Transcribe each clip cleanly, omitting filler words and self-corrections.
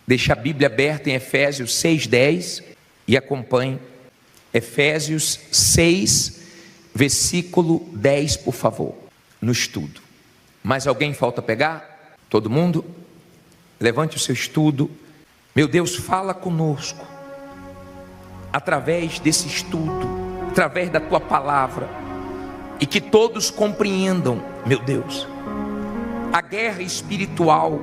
Deixe a Bíblia aberta em Efésios 6:10 e acompanhe Efésios 6, versículo 10, por favor, no estudo. Mais alguém falta pegar? Todo mundo? Levante o seu estudo. Meu Deus, fala conosco através desse estudo, através da tua palavra, e que todos compreendam, meu Deus, a guerra espiritual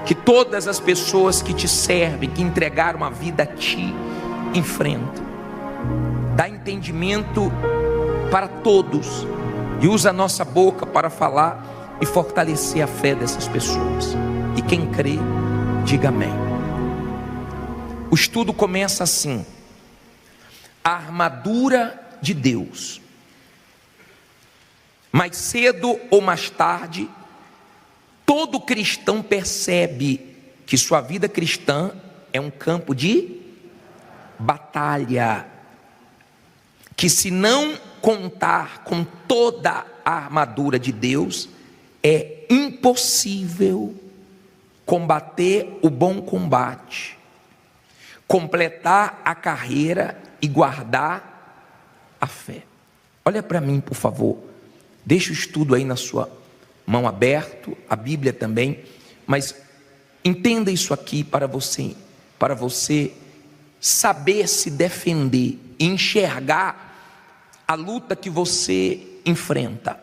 que todas as pessoas que te servem, que entregaram a vida a ti, enfrentam. Dá entendimento para todos e usa a nossa boca para falar e fortalecer a fé dessas pessoas. E quem crê, diga amém. O estudo começa assim: a armadura de Deus. Mais cedo ou mais tarde, todo cristão percebe que sua vida cristã é um campo de batalha, que se não contar com toda a armadura de Deus, é impossível combater o bom combate, completar a carreira e guardar a fé. Olha para mim, por favor. Deixa o estudo aí na sua mão aberto, a Bíblia também, mas entenda isso aqui para você saber se defender e enxergar a luta que você enfrenta.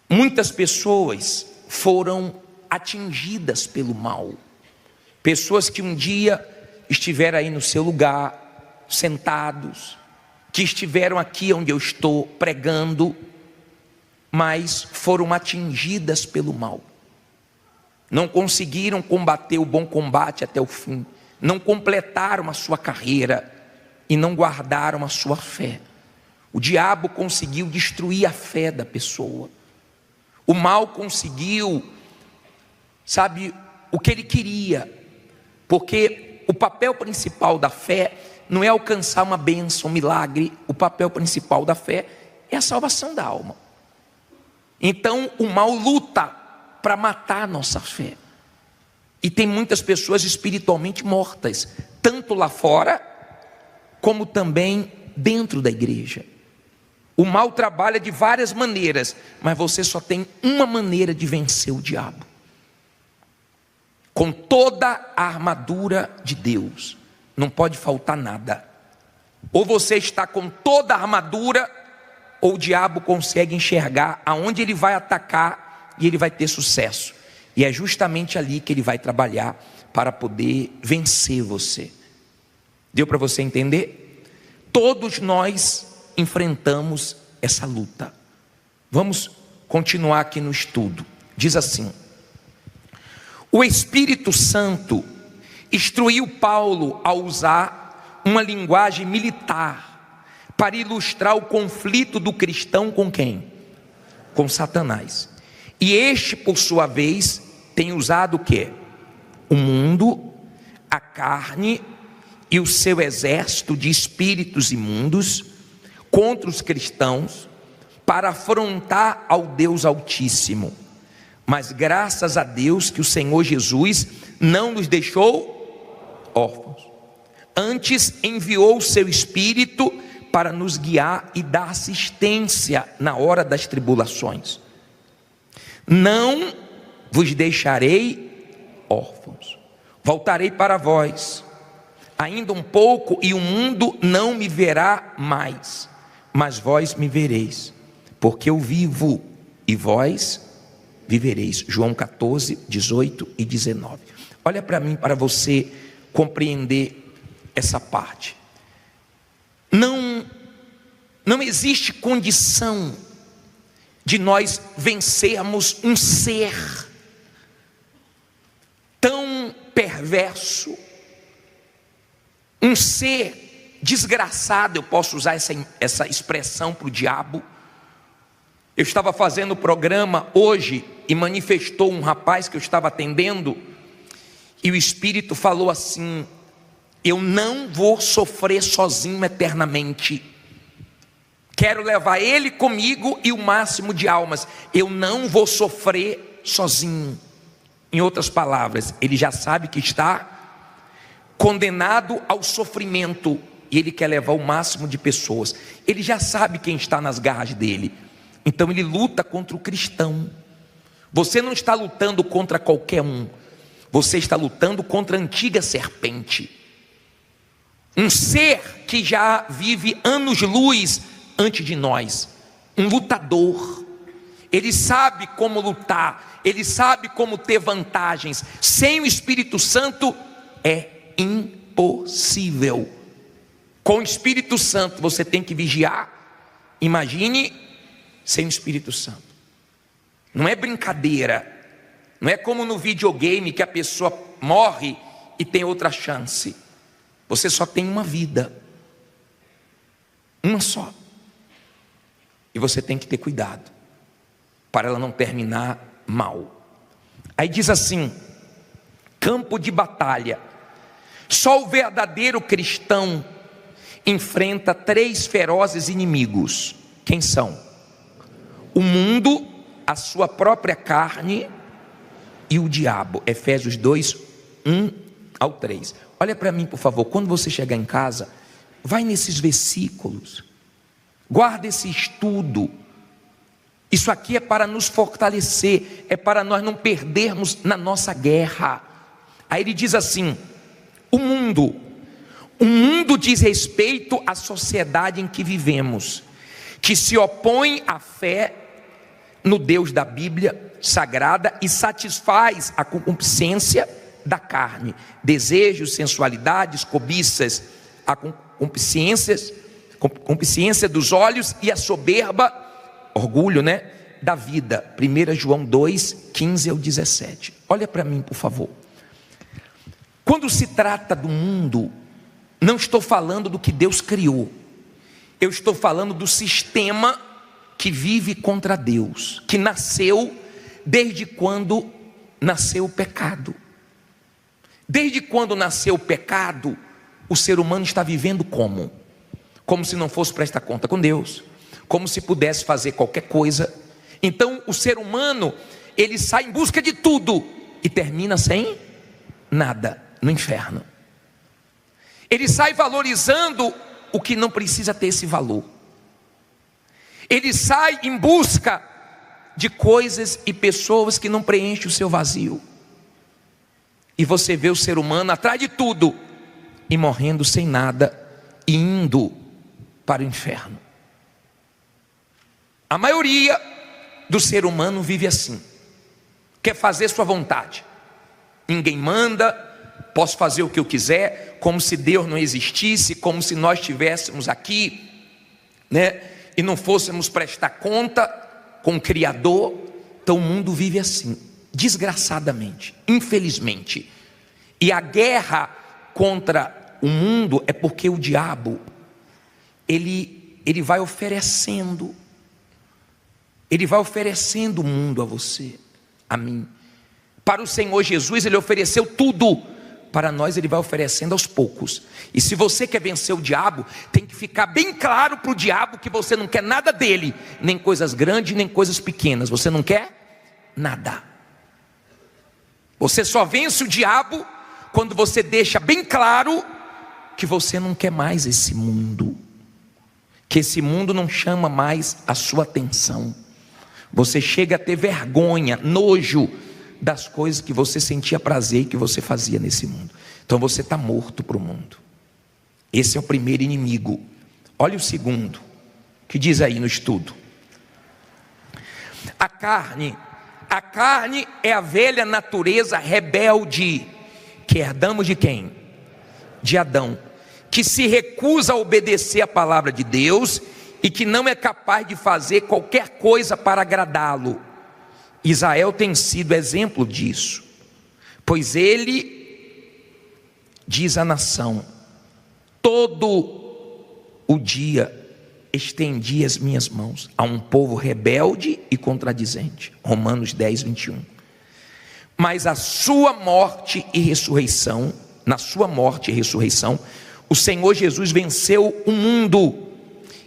Muitas pessoas foram atingidas pelo mal, pessoas que um dia estiveram aí no seu lugar, sentados, que estiveram aqui onde eu estou pregando, mas foram atingidas pelo mal, não conseguiram combater o bom combate até o fim, não completaram a sua carreira e não guardaram a sua fé. O diabo conseguiu destruir a fé da pessoa, o mal conseguiu, sabe, o que ele queria, porque o papel principal da fé não é alcançar uma bênção, um milagre. O papel principal da fé é a salvação da alma. Então o mal luta para matar a nossa fé, e tem muitas pessoas espiritualmente mortas, tanto lá fora como também dentro da igreja. O mal trabalha de várias maneiras, mas você só tem uma maneira de vencer o diabo: com toda a armadura de Deus. Não pode faltar nada. Ou você está com toda a armadura, ou o diabo consegue enxergar aonde ele vai atacar e ele vai ter sucesso. E é justamente ali que ele vai trabalhar para poder vencer você. Deu para você entender? Todos nós enfrentamos essa luta. Vamos continuar aqui no estudo. Diz assim: o Espírito Santo instruiu Paulo a usar uma linguagem militar para ilustrar o conflito do cristão com quem? Com Satanás. E este, por sua vez, tem usado o quê? O mundo, a carne e o seu exército de espíritos imundos contra os cristãos para afrontar ao Deus Altíssimo. Mas graças a Deus que o Senhor Jesus não nos deixou órfãos, antes enviou o seu Espírito para nos guiar e dar assistência na hora das tribulações. Não vos deixarei órfãos, voltarei para vós, ainda um pouco e o mundo não me verá mais, mas vós me vereis, porque eu vivo e vós vivereis. João 14, 18 e 19. Olha para mim, para você compreender essa parte. Não existe condição de nós vencermos um ser tão perverso, um ser desgraçado. Eu posso usar essa expressão para o diabo. Eu estava fazendo o programa hoje e manifestou um rapaz que eu estava atendendo, e o Espírito falou assim: eu não vou sofrer sozinho eternamente, quero levar ele comigo e o máximo de almas, eu não vou sofrer sozinho. Em outras palavras, ele já sabe que está condenado ao sofrimento e ele quer levar o máximo de pessoas. Ele já sabe quem está nas garras dele. Então ele luta contra o cristão. Você não está lutando contra qualquer um. Você está lutando contra a antiga serpente. Um ser que já vive anos-luz antes de nós. Um lutador. Ele sabe como lutar. Ele sabe como ter vantagens. Sem o Espírito Santo é impossível. Com o Espírito Santo você tem que vigiar. Imagine sem o Espírito Santo. Não é brincadeira. Não é como no videogame que a pessoa morre e tem outra chance. Você só tem uma vida. Uma só. E você tem que ter cuidado para ela não terminar mal. Aí diz assim: campo de batalha. Só o verdadeiro cristão enfrenta 3 ferozes inimigos. Quem são? O mundo, a sua própria carne e o diabo. Efésios 2, 1 ao 3. Olha para mim, por favor. Quando você chegar em casa, vai nesses versículos. Guarda esse estudo. Isso aqui é para nos fortalecer. É para nós não perdermos na nossa guerra. Aí ele diz assim: o mundo diz respeito à sociedade em que vivemos, que se opõe à fé no Deus da Bíblia Sagrada e satisfaz a concupiscência da carne, desejos, sensualidades, cobiças, a concupiscência dos olhos e a soberba, orgulho, da vida. 1 João 2, 15 ao 17. Olha para mim, por favor. Quando se trata do mundo, não estou falando do que Deus criou. Eu estou falando do sistema que vive contra Deus, que nasceu desde quando nasceu o pecado. Desde quando nasceu o pecado, o ser humano está vivendo como? Como se não fosse prestar conta com Deus, como se pudesse fazer qualquer coisa. Então o ser humano, ele sai em busca de tudo e termina sem nada, no inferno. Ele sai valorizando o que não precisa ter esse valor. Ele sai em busca de coisas e pessoas que não preenchem o seu vazio. E você vê o ser humano atrás de tudo e morrendo sem nada e indo para o inferno. A maioria do ser humano vive assim. Quer fazer sua vontade. Ninguém manda, posso fazer o que eu quiser, como se Deus não existisse, como se nós estivéssemos aqui, e não fôssemos prestar conta com o Criador. Então o mundo vive assim, desgraçadamente, infelizmente. E a guerra contra o mundo é porque o diabo, ele vai oferecendo o mundo a você, a mim. Para o Senhor Jesus ele ofereceu tudo. Para nós ele vai oferecendo aos poucos. E se você quer vencer o diabo, tem que ficar bem claro para o diabo que você não quer nada dele, nem coisas grandes, nem coisas pequenas. Você não quer nada. Você só vence o diabo quando você deixa bem claro que você não quer mais esse mundo, que esse mundo não chama mais a sua atenção. Você chega a ter vergonha, nojo das coisas que você sentia prazer e que você fazia nesse mundo. Então você está morto para o mundo. Esse é o primeiro inimigo. Olha o segundo, que diz aí no estudo. A carne é a velha natureza rebelde, que herdamos de quem? De Adão, que se recusa a obedecer a palavra de Deus e que não é capaz de fazer qualquer coisa para agradá-lo. Israel tem sido exemplo disso, pois ele diz à nação: todo o dia estendi as minhas mãos a um povo rebelde e contradizente. Romanos 10, 21. Mas na sua morte e ressurreição, o Senhor Jesus venceu o mundo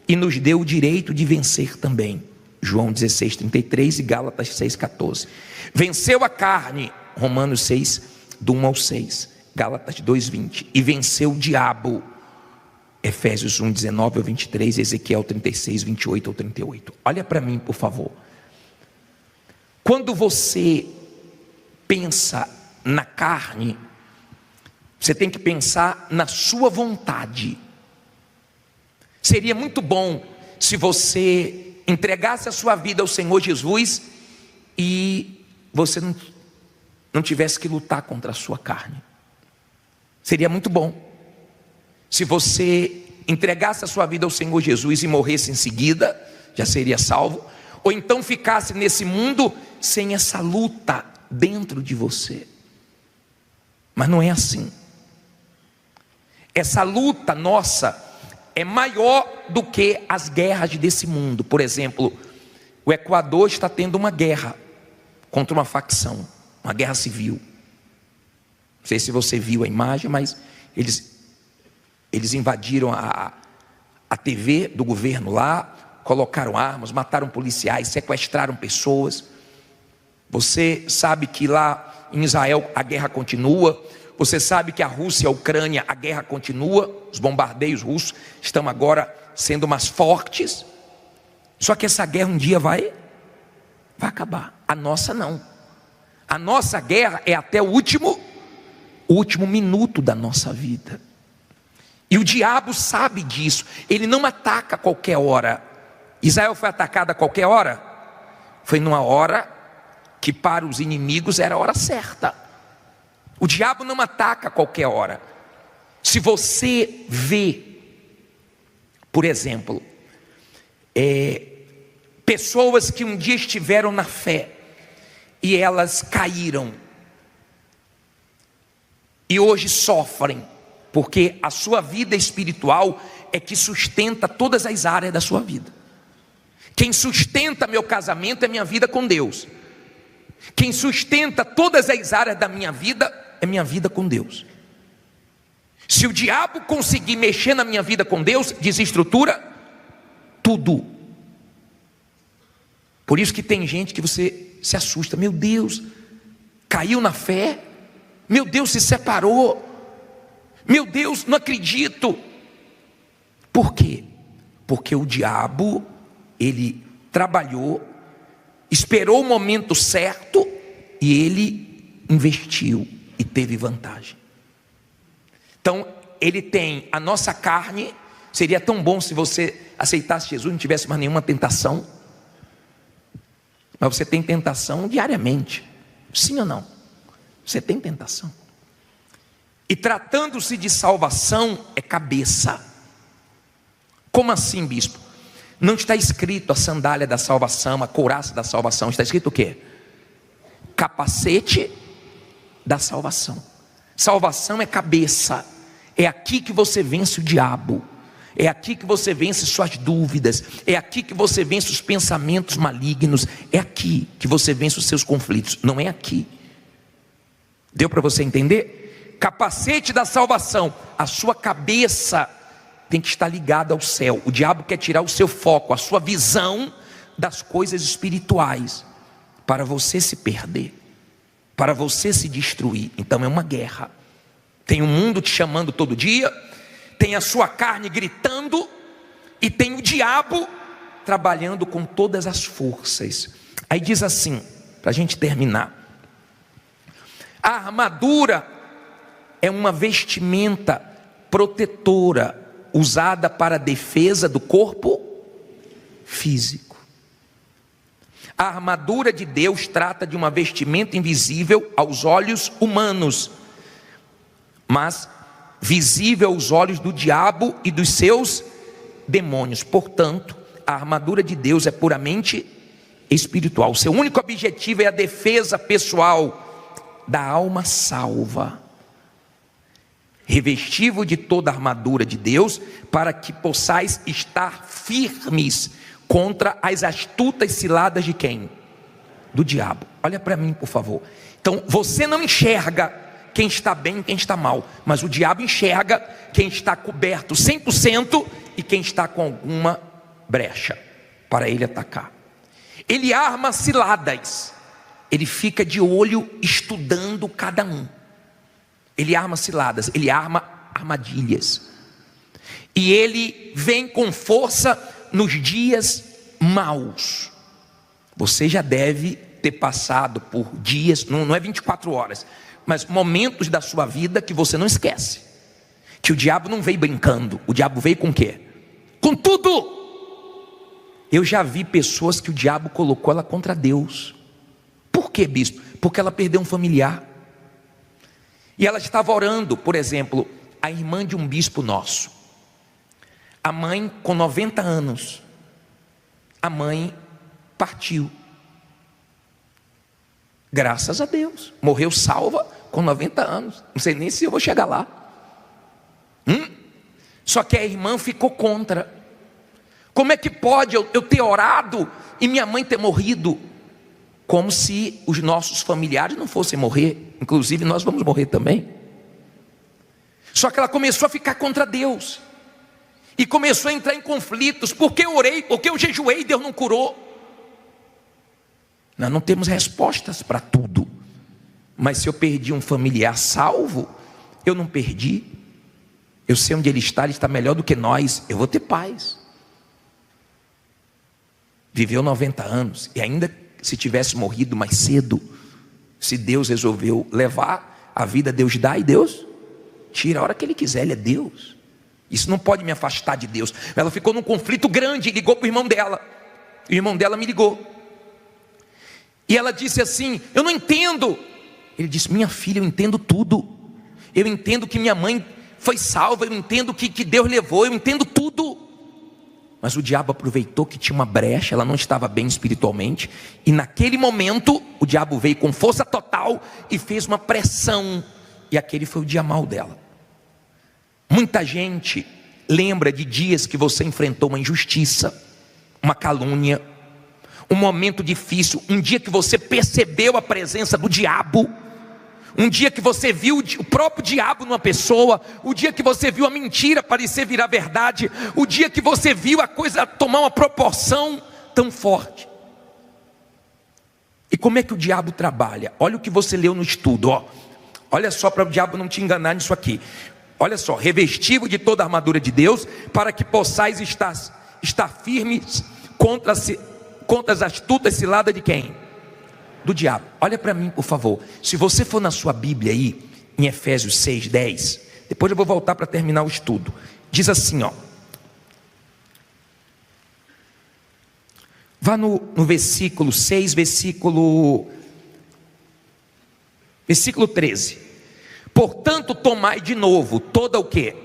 e nos deu o direito de vencer também. João 16, 33 e Gálatas 6, 14. Venceu a carne Romanos 6, do 1 ao 6, Gálatas 2:20, e venceu o diabo, Efésios 1, 19 ao 23, Ezequiel 36, 28 ao 38. Olha para mim, por favor. Quando você pensa na carne, você tem que pensar na sua vontade. Seria muito bom se você entregasse a sua vida ao Senhor Jesus e você não tivesse que lutar contra a sua carne. Seria muito bom se você entregasse a sua vida ao Senhor Jesus e morresse em seguida, já seria salvo. Ou então ficasse nesse mundo sem essa luta dentro de você. Mas não é assim. Essa luta nossa é maior do que as guerras desse mundo. Por exemplo, o Equador está tendo uma guerra contra uma facção, uma guerra civil. Não sei se você viu a imagem, mas eles invadiram a TV do governo lá, colocaram armas, mataram policiais, sequestraram pessoas. Você sabe que lá em Israel a guerra continua. Você sabe que a Rússia e a Ucrânia, a guerra continua. Os bombardeios russos estão agora sendo mais fortes. Só que essa guerra um dia vai acabar. A nossa não. A nossa guerra é até o último minuto da nossa vida. E o diabo sabe disso. Ele não ataca a qualquer hora. Israel foi atacada a qualquer hora? Foi numa hora que para os inimigos era a hora certa. O diabo não ataca a qualquer hora. Se você vê, por exemplo, pessoas que um dia estiveram na fé e elas caíram e hoje sofrem, porque a sua vida espiritual é que sustenta todas as áreas da sua vida. Quem sustenta meu casamento é minha vida com Deus. Quem sustenta todas as áreas da minha vida é minha vida com Deus. Se o diabo conseguir mexer na minha vida com Deus, desestrutura tudo. Por isso que tem gente que você se assusta. Meu Deus, caiu na fé. Meu Deus, se separou. Meu Deus, não acredito. Por quê? Porque o diabo, ele trabalhou, esperou o momento certo e ele investiu e teve vantagem. Então, ele tem a nossa carne. Seria tão bom se você aceitasse Jesus e não tivesse mais nenhuma tentação. Mas você tem tentação diariamente. Sim ou não? Você tem tentação. E tratando-se de salvação, é cabeça. Como assim, bispo? Não está escrito a sandália da salvação, a couraça da salvação. Está escrito o quê? Capacete da salvação. Salvação é cabeça. É aqui que você vence o diabo. É aqui que você vence suas dúvidas. É aqui que você vence os pensamentos malignos. É aqui que você vence os seus conflitos. Não é aqui. Deu para você entender? Capacete da salvação. A sua cabeça tem que estar ligada ao céu. O diabo quer tirar o seu foco, a sua visão das coisas espirituais, para você se perder, para você se destruir. Então é uma guerra. Tem um mundo te chamando todo dia, tem a sua carne gritando, e tem o diabo trabalhando com todas as forças. Aí diz assim, para a gente terminar: a armadura é uma vestimenta protetora, usada para a defesa do corpo físico. A armadura de Deus trata de uma vestimenta invisível aos olhos humanos, mas visível aos olhos do diabo e dos seus demônios. Portanto, a armadura de Deus é puramente espiritual. Seu único objetivo é a defesa pessoal da alma salva. Revesti-vos de toda a armadura de Deus, para que possais estar firmes contra as astutas ciladas de quem? Do diabo. Olha para mim, por favor. Então, você não enxerga quem está bem e quem está mal, mas o diabo enxerga quem está coberto 100% e quem está com alguma brecha para ele atacar. Ele arma ciladas. ele fica de olho estudando cada um. Ele arma ciladas, ele arma armadilhas. E ele vem com força nos dias maus. Você já deve ter passado por dias, não é 24 horas, mas momentos da sua vida que você não esquece. Que o diabo não veio brincando, o diabo veio com o quê? Com tudo. Eu já vi pessoas que o diabo colocou ela contra Deus. Por quê, bispo? Porque ela perdeu um familiar. E ela estava orando, por exemplo, a irmã de um bispo nosso. A mãe com 90 anos. A mãe partiu. Graças a Deus. Morreu salva com 90 anos. Não sei nem se eu vou chegar lá. Só que a irmã ficou contra. Como é que pode eu ter orado e minha mãe ter morrido? Como se os nossos familiares não fossem morrer. Inclusive nós vamos morrer também. Só que ela começou a ficar contra Deus. E começou a entrar em conflitos. Porque eu orei, porque eu jejuei e Deus não curou. Nós não temos respostas para tudo. Mas se eu perdi um familiar salvo, eu não perdi. Eu sei onde ele está melhor do que nós. Eu vou ter paz. Viveu 90 anos. E ainda se tivesse morrido mais cedo, se Deus resolveu levar a vida, Deus dá e Deus tira a hora que Ele quiser. Ele é Deus. Isso não pode me afastar de Deus. Ela ficou num conflito grande, ligou para o irmão dela. O irmão dela me ligou. E ela disse assim: eu não entendo. Ele disse: minha filha, eu entendo tudo. Eu entendo que minha mãe foi salva, eu entendo que Deus levou, eu entendo tudo. Mas o diabo aproveitou que tinha uma brecha, ela não estava bem espiritualmente. E naquele momento, o diabo veio com força total e fez uma pressão. E aquele foi o dia mau dela. Muita gente lembra de dias que você enfrentou uma injustiça, uma calúnia, um momento difícil, um dia que você percebeu a presença do diabo, um dia que você viu o próprio diabo numa pessoa, o dia que você viu a mentira parecer virar verdade, o dia que você viu a coisa tomar uma proporção tão forte. E como é que o diabo trabalha? Olha o que você leu no estudo, ó. Olha só, para o diabo não te enganar nisso aqui. Olha só: revesti-vos de toda a armadura de Deus, para que possais estar firmes contra as astutas ciladas de quem? Do diabo. Olha para mim, por favor. Se você for na sua Bíblia aí, em Efésios 6:10, depois eu vou voltar para terminar o estudo. Diz assim, ó. Vá no versículo 6, versículo 13. Portanto, tomai de novo toda o quê?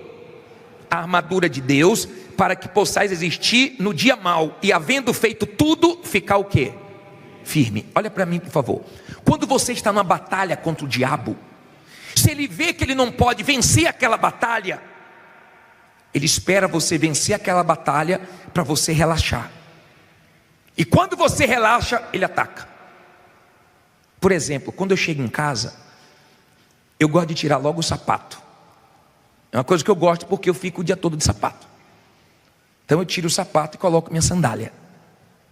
A armadura de Deus, para que possais resistir no dia mau, e havendo feito tudo, ficar o quê? Firme. Olha para mim, por favor. Quando você está numa batalha contra o diabo, se ele vê que ele não pode vencer aquela batalha, ele espera você vencer aquela batalha para você relaxar. E quando você relaxa, ele ataca. Por exemplo, quando eu chego em casa, eu gosto de tirar logo o sapato. É uma coisa que eu gosto, porque eu fico o dia todo de sapato. Então eu tiro o sapato e coloco minha sandália.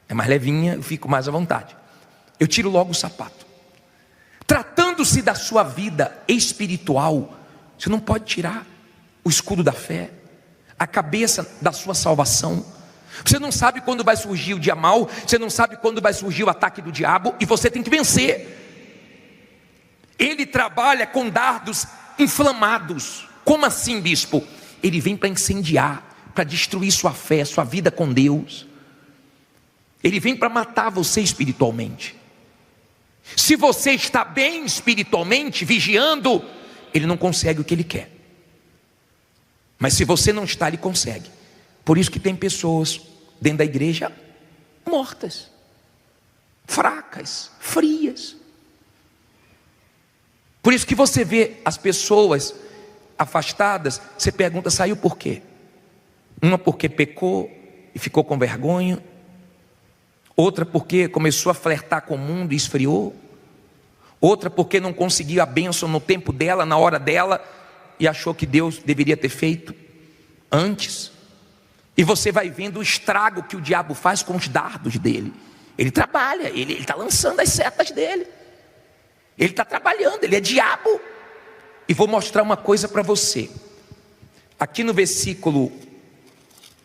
É mais levinha, eu fico mais à vontade. Eu tiro logo o sapato. Tratando-se da sua vida espiritual, você não pode tirar o escudo da fé, a cabeça da sua salvação. Você não sabe quando vai surgir o dia mau, você não sabe quando vai surgir o ataque do diabo, e você tem que vencer. Ele trabalha com dardos inflamados. Como assim, bispo? Ele vem para incendiar, para destruir sua fé, sua vida com Deus. Ele vem para matar você espiritualmente. Se você está bem espiritualmente, vigiando, ele não consegue o que ele quer. Mas se você não está, ele consegue. Por isso que tem pessoas dentro da igreja mortas, fracas, frias. Por isso que você vê as pessoas afastadas, você pergunta: saiu por quê? Uma porque pecou e ficou com vergonha, outra porque começou a flertar com o mundo e esfriou, outra porque não conseguiu a bênção no tempo dela, na hora dela, e achou que Deus deveria ter feito antes. E você vai vendo o estrago que o diabo faz com os dardos dele. Ele trabalha, ele está lançando as setas dele. Ele está trabalhando, ele é diabo. E vou mostrar uma coisa para você. Aqui no versículo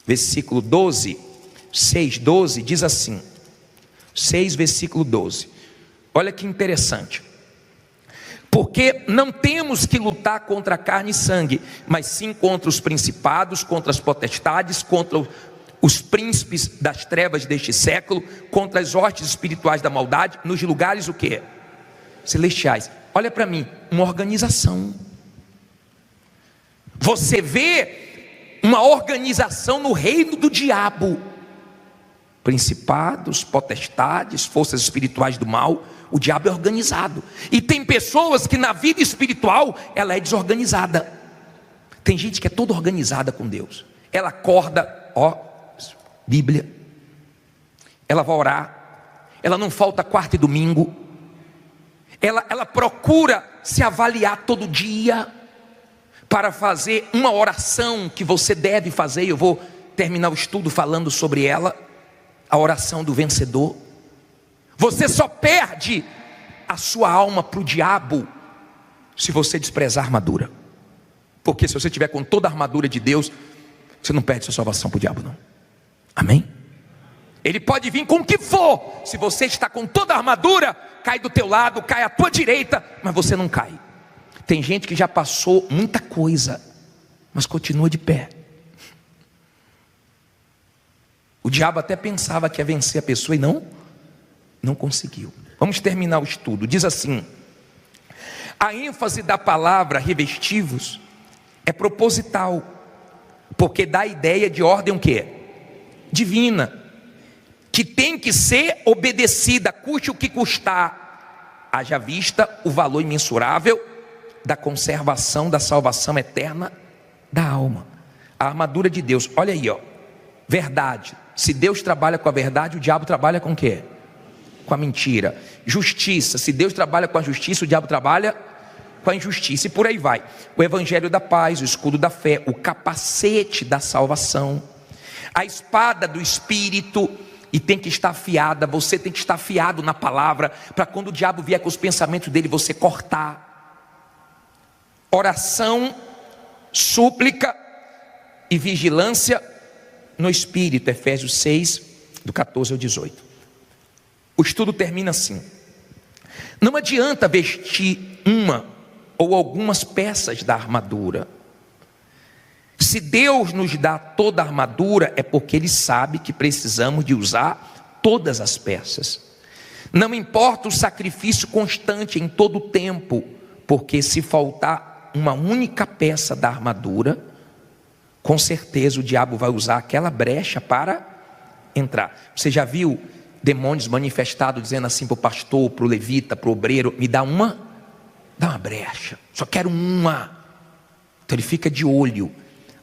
12, 6, 12, diz assim, 6, versículo 12. Olha que interessante. Porque não temos que lutar contra carne e sangue, mas sim contra os principados, contra as potestades, contra os príncipes das trevas deste século, contra as hostes espirituais da maldade, nos lugares o quê? Celestiais. Olha para mim, uma organização. Você vê uma organização no reino do diabo. Principados, potestades, forças espirituais do mal. O diabo é organizado. E tem pessoas que na vida espiritual ela é desorganizada. Tem gente que é toda organizada com Deus. Ela acorda, Bíblia. Ela vai orar. Ela não falta quarta e domingo. Ela procura se avaliar todo dia para fazer uma oração que você deve fazer. Eu vou terminar o estudo falando sobre ela. A oração do vencedor. Você só perde a sua alma para o diabo se você desprezar a armadura. Porque se você estiver com toda a armadura de Deus, você não perde sua salvação para o diabo, não. Amém? Ele pode vir com o que for. Se você está com toda a armadura, cai do teu lado, cai à tua direita, mas você não cai. Tem gente que já passou muita coisa, mas continua de pé. O diabo até pensava que ia vencer a pessoa e não conseguiu. Vamos terminar o estudo. Diz assim: a ênfase da palavra revestivos é proposital, porque dá a ideia de ordem o quê? Divina, que tem que ser obedecida, custe o que custar, haja vista o valor imensurável da conservação da salvação eterna da alma. A armadura de Deus, olha aí, verdade. Se Deus trabalha com a verdade, o diabo trabalha com o quê? Com a mentira. Justiça, se Deus trabalha com a justiça, o diabo trabalha com a injustiça, e por aí vai. O evangelho da paz, o escudo da fé, o capacete da salvação, a espada do Espírito, e tem que estar afiada. Você tem que estar afiado na palavra, para quando o diabo vier com os pensamentos dele, você cortar. Oração, súplica e vigilância no Espírito, Efésios 6, do 14 ao 18. O estudo termina assim: não adianta vestir uma ou algumas peças da armadura. Se Deus nos dá toda a armadura, é porque Ele sabe que precisamos de usar todas as peças. Não importa o sacrifício constante em todo o tempo, porque se faltar uma única peça da armadura, com certeza o diabo vai usar aquela brecha para entrar. Você já viu demônios manifestados dizendo assim para o pastor, para o levita, para o obreiro: me dá uma brecha, só quero uma. Então ele fica de olho.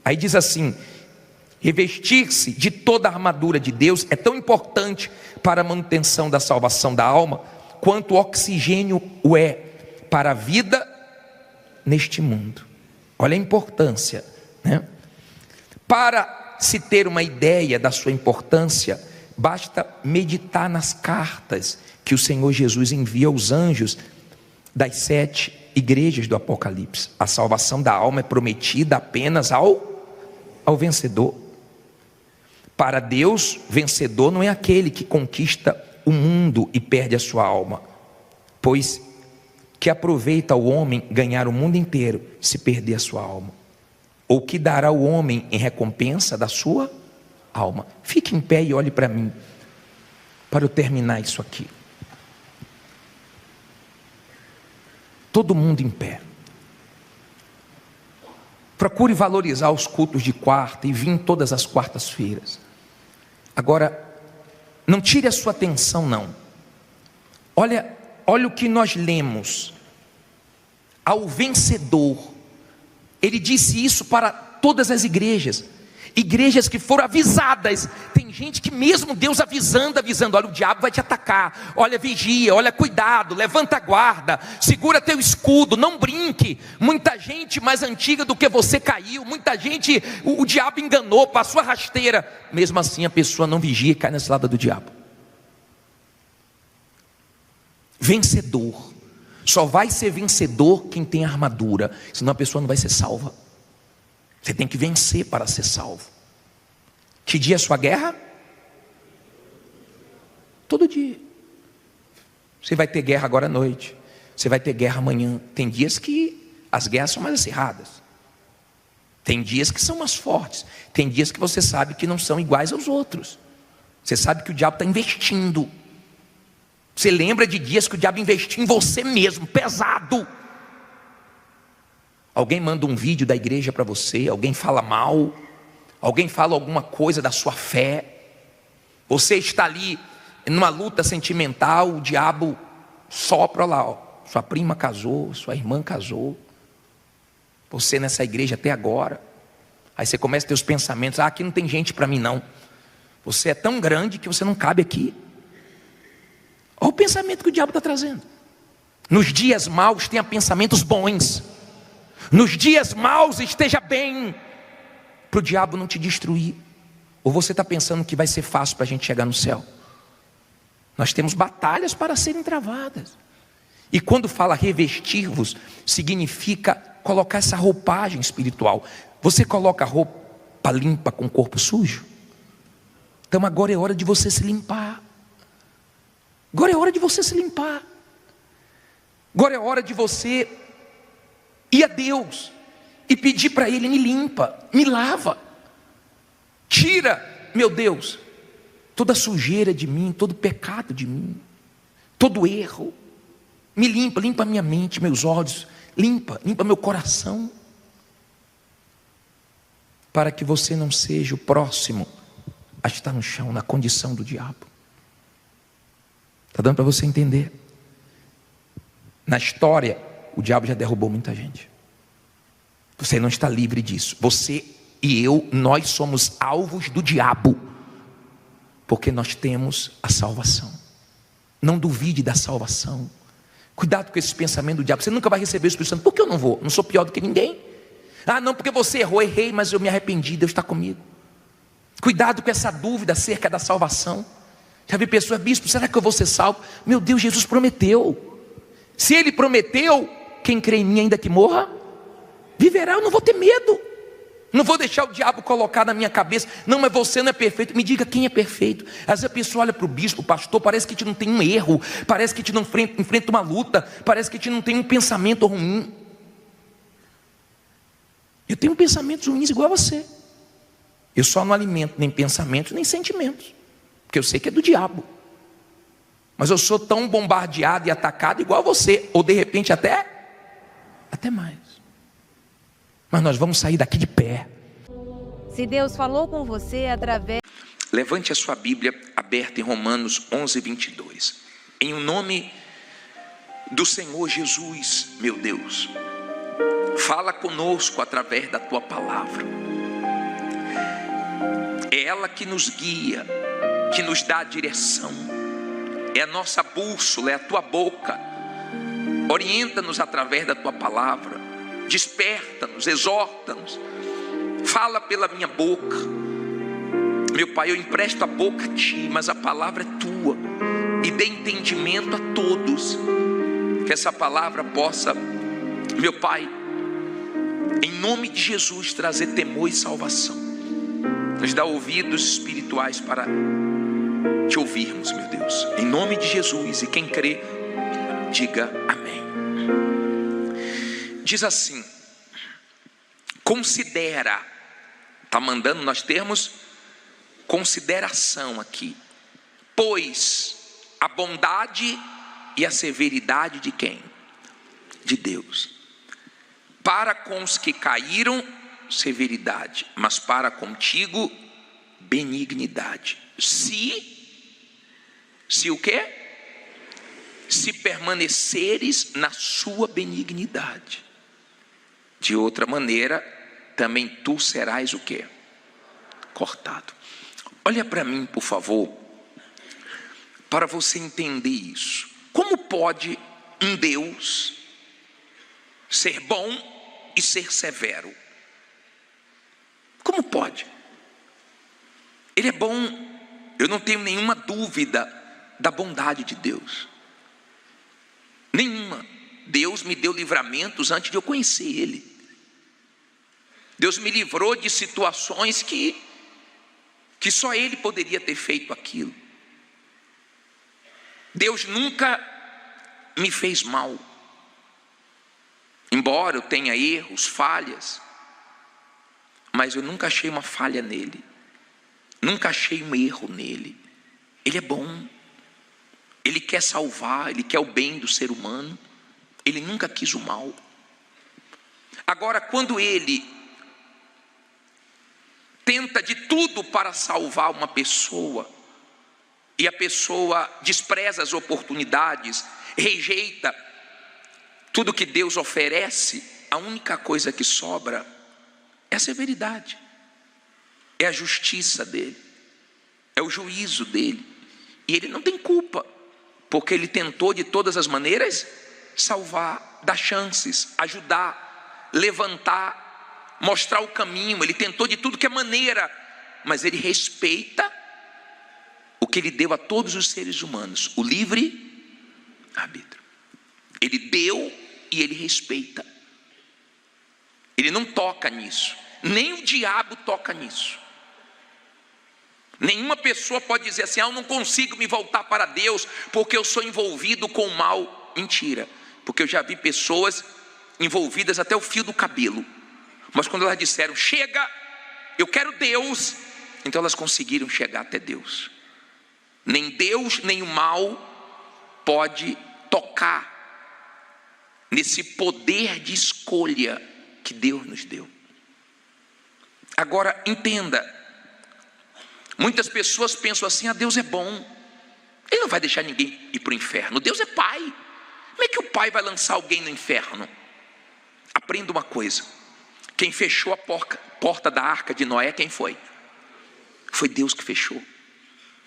Aí diz assim: revestir-se de toda a armadura de Deus é tão importante para a manutenção da salvação da alma, quanto o oxigênio o é para a vida neste mundo. Olha a importância, né? Para se ter uma ideia da sua importância, basta meditar nas cartas que o Senhor Jesus envia aos anjos das 7 igrejas do Apocalipse. A salvação da alma é prometida apenas ao vencedor. Para Deus, vencedor não é aquele que conquista o mundo e perde a sua alma, pois que aproveita o homem ganhar o mundo inteiro se perder a sua alma? Ou que dará o homem em recompensa da sua alma? Fique em pé e olhe para mim, para eu terminar isso aqui. Todo mundo em pé. Procure valorizar os cultos de quarta e vir todas as quartas-feiras. Agora, não tire a sua atenção não. Olha o que nós lemos. Ao vencedor. Ele disse isso para todas as igrejas. Igrejas que foram avisadas. Tem gente que mesmo Deus avisando, olha, o diabo vai te atacar, olha, vigia, olha, cuidado, levanta a guarda, segura teu escudo, não brinque. Muita gente mais antiga do que você caiu, muita gente o diabo enganou, passou a rasteira, mesmo assim a pessoa não vigia e cai na cilada do diabo. Vencedor. Só vai ser vencedor quem tem armadura, senão a pessoa não vai ser salva. Você tem que vencer para ser salvo. Que dia é a sua guerra? Todo dia. Você vai ter guerra agora à noite, você vai ter guerra amanhã. Tem dias que as guerras são mais acirradas, tem dias que são mais fortes, tem dias que você sabe que não são iguais aos outros. Você sabe que o diabo está investindo. Você lembra de dias que o diabo investiu em você mesmo, pesado. Alguém manda um vídeo da igreja para você, alguém fala mal, alguém fala alguma coisa da sua fé. Você está ali numa luta sentimental, o diabo sopra lá, ó, sua prima casou, sua irmã casou, você nessa igreja até agora. Aí você começa a ter os pensamentos: aqui não tem gente para mim não, você é tão grande que você não cabe aqui. Olha o pensamento que o diabo está trazendo. Nos dias maus tenha pensamentos bons, nos dias maus esteja bem, para o diabo não te destruir. Ou você está pensando que vai ser fácil para a gente chegar no céu? Nós temos batalhas para serem travadas. E quando fala revestir-vos, significa colocar essa roupagem espiritual. Você coloca roupa limpa com o corpo sujo? Então agora é hora de você se limpar. Agora é hora de você se limpar. Agora é hora de você ir a Deus e pedir para Ele: me limpa, me lava. Tira, meu Deus, toda sujeira de mim, todo pecado de mim, todo erro. Me limpa, limpa minha mente, meus olhos, limpa meu coração, para que você não seja o próximo a estar no chão, na condição do diabo. Está dando para você entender? Na história, o diabo já derrubou muita gente. Você não está livre disso. Você e eu, nós somos alvos do diabo, porque nós temos a salvação. Não duvide da salvação. Cuidado com esse pensamento do diabo. Você nunca vai receber o Espírito Santo. Por que eu não vou? Não sou pior do que ninguém. Não, porque você errou. Errei, mas eu me arrependi, Deus está comigo. Cuidado com essa dúvida acerca da salvação. Já vi pessoas: bispo, será que eu vou ser salvo? Meu Deus, Jesus prometeu. Se Ele prometeu, quem crê em mim ainda que morra, viverá. Eu não vou ter medo. Não vou deixar o diabo colocar na minha cabeça: não, mas você não é perfeito. Me diga quem é perfeito. Às vezes a pessoa olha para o bispo, o pastor, parece que a gente não tem um erro, parece que a gente não enfrenta uma luta, parece que a gente não tem um pensamento ruim. Eu tenho pensamentos ruins igual a você. Eu só não alimento nem pensamentos nem sentimentos, porque eu sei que é do diabo. Mas eu sou tão bombardeado e atacado igual a você, ou de repente até mais. Mas nós vamos sair daqui de pé. Se Deus falou com você através... Levante a sua Bíblia aberta em Romanos 11, 22. Em o nome do Senhor Jesus, meu Deus, fala conosco através da Tua palavra. É ela que nos guia, que nos dá a direção. É a nossa bússola, é a Tua boca. Orienta-nos através da Tua palavra. Desperta-nos, exorta-nos. Fala pela minha boca. Meu Pai, eu empresto a boca a Ti, mas a palavra é Tua. E dê entendimento a todos. Que essa palavra possa, meu Pai, em nome de Jesus, trazer temor e salvação. Nos dá ouvidos espirituais para Te ouvirmos, meu Deus. Em nome de Jesus. E quem crê, diga amém. Diz assim: considera, está mandando nós termos consideração aqui, pois a bondade e a severidade de quem? De Deus. Para com os que caíram, severidade, mas para contigo, benignidade. Se o quê? Se permaneceres na sua benignidade. De outra maneira, também tu serás o quê? Cortado. Olha para mim, por favor, para você entender isso. Como pode um Deus ser bom e ser severo? Como pode? Ele é bom, eu não tenho nenhuma dúvida da bondade de Deus. Nenhuma. Deus me deu livramentos antes de eu conhecer Ele. Deus me livrou de situações que só Ele poderia ter feito aquilo. Deus nunca me fez mal. Embora eu tenha erros, falhas, mas eu nunca achei uma falha nele. Nunca achei um erro nele. Ele é bom. Ele quer salvar, Ele quer o bem do ser humano. Ele nunca quis o mal. Agora, quando Ele tenta de tudo para salvar uma pessoa, e a pessoa despreza as oportunidades, rejeita tudo que Deus oferece, a única coisa que sobra é a severidade, é a justiça dele, é o juízo dele. E ele não tem culpa, porque ele tentou de todas as maneiras salvar, dar chances, ajudar, levantar, mostrar o caminho. Ele tentou de tudo que é maneira, mas ele respeita o que ele deu a todos os seres humanos, o livre arbítrio. Ele deu e ele respeita. Ele não toca nisso. Nem o diabo toca nisso. Nenhuma pessoa pode dizer assim: eu não consigo me voltar para Deus porque eu sou envolvido com o mal. Mentira. Porque eu já vi pessoas envolvidas até o fio do cabelo, mas quando elas disseram: chega, eu quero Deus, então elas conseguiram chegar até Deus. Nem Deus, nem o mal pode tocar nesse poder de escolha que Deus nos deu. Agora entenda, muitas pessoas pensam assim: Deus é bom, Ele não vai deixar ninguém ir para o inferno. Deus é Pai, como é que o Pai vai lançar alguém no inferno? Aprenda uma coisa: quem fechou a porta da arca de Noé, quem foi? Foi Deus que fechou.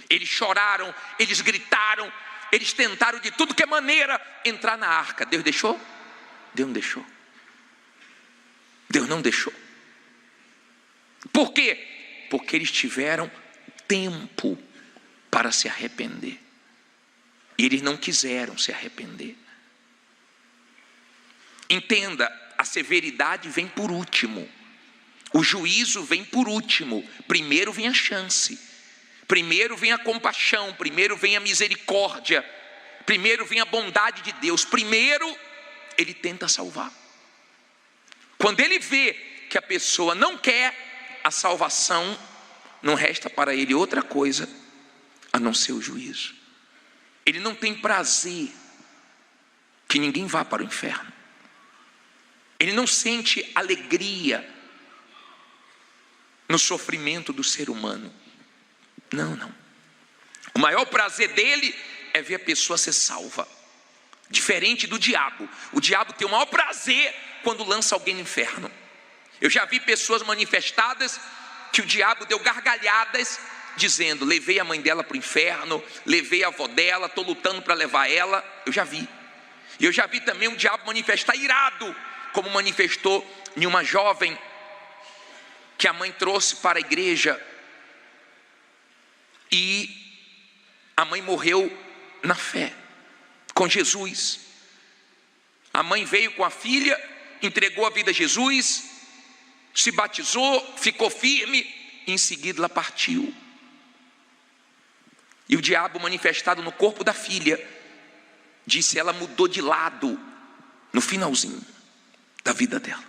Eles choraram, eles gritaram, eles tentaram de tudo que é maneira entrar na arca. Deus deixou? Deus não deixou. Deus não deixou. Por quê? Porque eles tiveram tempo para se arrepender, e eles não quiseram se arrepender. Entenda, a severidade vem por último, o juízo vem por último. Primeiro vem a chance, primeiro vem a compaixão, primeiro vem a misericórdia, primeiro vem a bondade de Deus. Primeiro Ele tenta salvar. Quando Ele vê que a pessoa não quer a salvação, não resta para Ele outra coisa a não ser o juízo. Ele não tem prazer que ninguém vá para o inferno. Ele não sente alegria no sofrimento do ser humano. Não. O maior prazer dele é ver a pessoa ser salva. Diferente do diabo. O diabo tem o maior prazer quando lança alguém no inferno. Eu já vi pessoas manifestadas que o diabo deu gargalhadas, dizendo: levei a mãe dela para o inferno, levei a avó dela, estou lutando para levar ela. Eu já vi. E eu já vi também o diabo manifestar irado, como manifestou em uma jovem que a mãe trouxe para a igreja, e a mãe morreu na fé, com Jesus. A mãe veio com a filha, entregou a vida a Jesus, se batizou, ficou firme, e em seguida ela partiu. E o diabo, manifestado no corpo da filha, disse: ela mudou de lado no finalzinho da vida dela,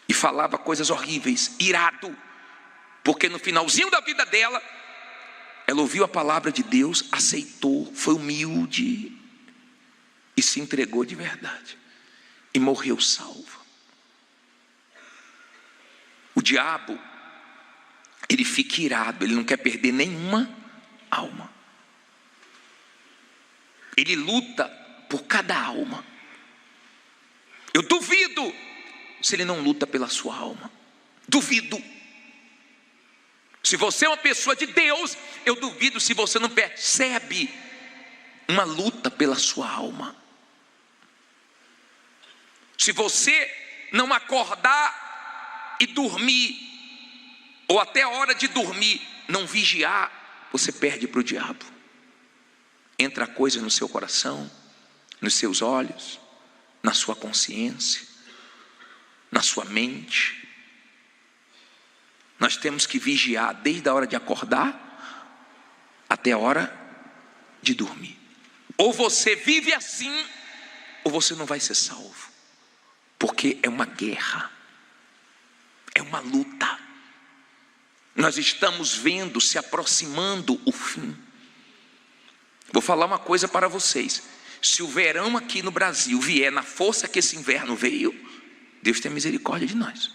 e falava coisas horríveis, irado, porque no finalzinho da vida dela, ela ouviu a palavra de Deus, aceitou, foi humilde e se entregou de verdade, e morreu salva. O diabo, ele fica irado, ele não quer perder nenhuma alma. Ele luta por cada alma. Eu duvido se ele não luta pela sua alma. Duvido. Se você é uma pessoa de Deus, eu duvido se você não percebe uma luta pela sua alma. Se você não acordar e dormir, ou até a hora de dormir não vigiar, você perde para o diabo. Entra coisa no seu coração, nos seus olhos, na sua consciência, na sua mente. Nós temos que vigiar desde a hora de acordar até a hora de dormir. Ou você vive assim, ou você não vai ser salvo. Porque é uma guerra, é uma luta. Nós estamos vendo se aproximando o fim. Vou falar uma coisa para vocês. Se o verão aqui no Brasil vier na força que esse inverno veio, Deus tem misericórdia de nós.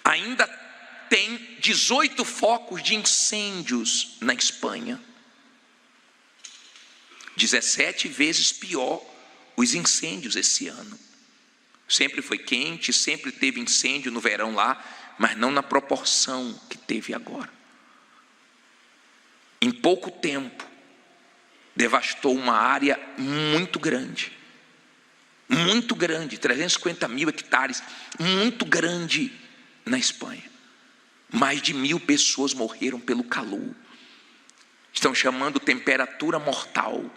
Ainda tem 18 focos de incêndios na Espanha. 17 vezes pior os incêndios esse ano. Sempre foi quente, sempre teve incêndio no verão lá, mas não na proporção que teve agora. Em pouco tempo, devastou uma área muito grande, 350 mil hectares, muito grande na Espanha. Mais de 1.000 pessoas morreram pelo calor. Estão chamando temperatura mortal.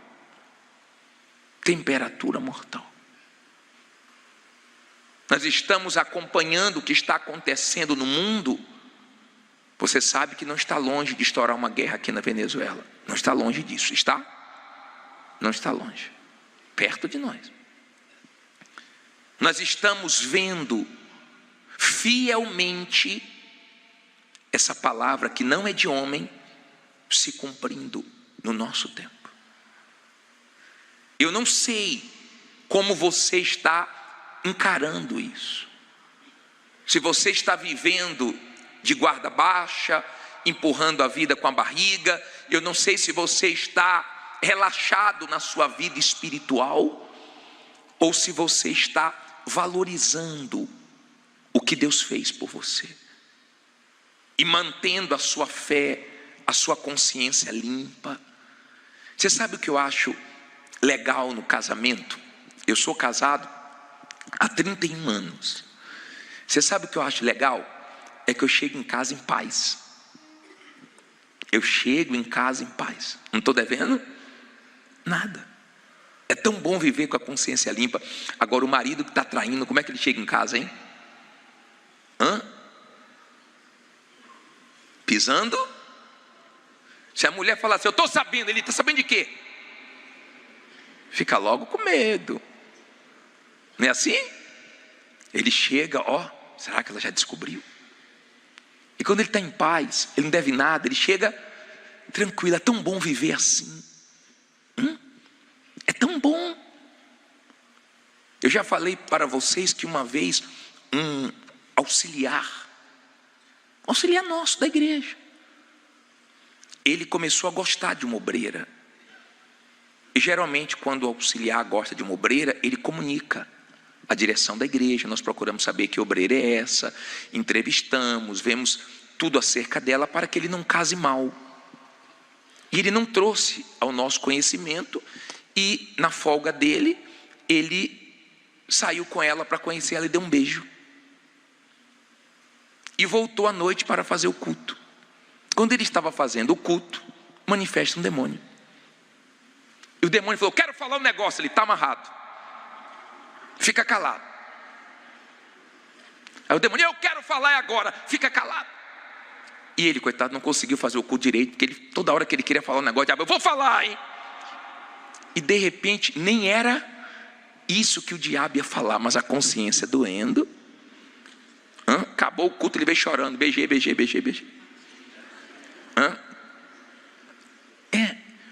Temperatura mortal. Nós estamos acompanhando o que está acontecendo no mundo. Você sabe que não está longe de estourar uma guerra aqui na Venezuela. Não está longe disso, está? Não está longe. Perto de nós. Nós estamos vendo fielmente essa palavra que não é de homem se cumprindo no nosso tempo. Eu não sei como você está encarando isso. Se você está vivendo de guarda baixa, empurrando a vida com a barriga, eu não sei se você está relaxado na sua vida espiritual, ou se você está valorizando o que Deus fez por você, e mantendo a sua fé, a sua consciência limpa. Você sabe o que eu acho legal no casamento? Eu sou casado há 31 anos. Você sabe o que eu acho legal? É que eu chego em casa em paz. Eu chego em casa em paz. Não estou devendo nada. É tão bom viver com a consciência limpa. Agora o marido que está traindo, como é que ele chega em casa, hein? Pisando? Se a mulher falar assim, eu estou sabendo, ele está sabendo de quê? Fica logo com medo. Não é assim? Ele chega, será que ela já descobriu? E quando ele está em paz, ele não deve nada, ele chega tranquilo. É tão bom viver assim. É tão bom. Eu já falei para vocês que uma vez um auxiliar nosso da igreja, ele começou a gostar de uma obreira. E geralmente quando o auxiliar gosta de uma obreira, ele comunica a direção da igreja. Nós procuramos saber que obreira é essa, entrevistamos, vemos tudo acerca dela para que ele não case mal. E ele não trouxe ao nosso conhecimento, e na folga dele, ele saiu com ela para conhecer ela e deu um beijo. E voltou à noite para fazer o culto. Quando ele estava fazendo o culto, manifesta um demônio. E o demônio falou, quero falar um negócio. Ele está amarrado. Fica calado. Aí o demônio, eu quero falar agora. Fica calado. E ele, coitado, não conseguiu fazer o culto direito, porque toda hora que ele queria falar um negócio, eu vou falar, hein? E de repente, nem era isso que o diabo ia falar, mas a consciência doendo. Acabou o culto, ele veio chorando, beijei.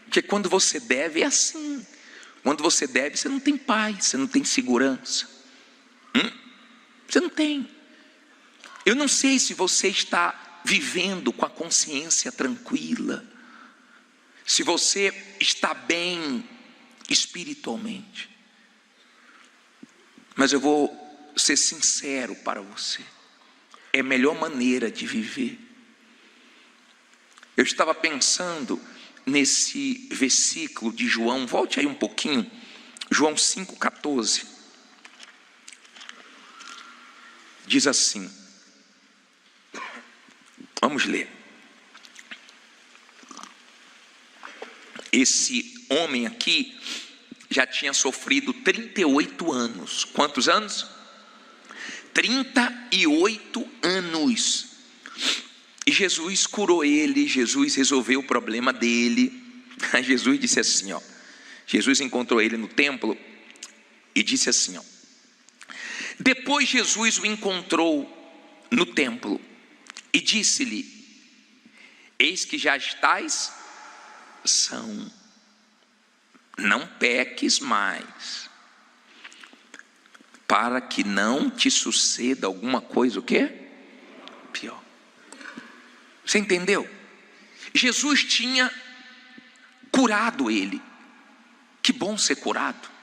Porque quando você deve é assim. Quando você deve, você não tem paz, você não tem segurança. Você não tem. Eu não sei se você está vivendo com a consciência tranquila, se você está bem espiritualmente. Mas eu vou ser sincero para você. É a melhor maneira de viver. Eu estava pensando nesse versículo de João, volte aí um pouquinho, João 5,14. Diz assim, vamos ler. esse homem aqui já tinha sofrido 38 anos. Quantos anos? 38 anos. E Jesus curou ele, Jesus resolveu o problema dele. Jesus disse assim, ó. Jesus encontrou ele no templo e disse assim, ó. Depois Jesus o encontrou no templo e disse-lhe: eis que já estás são, não peques mais, para que não te suceda alguma coisa, o quê? Pior. Você entendeu? Jesus tinha curado ele. Que bom ser curado.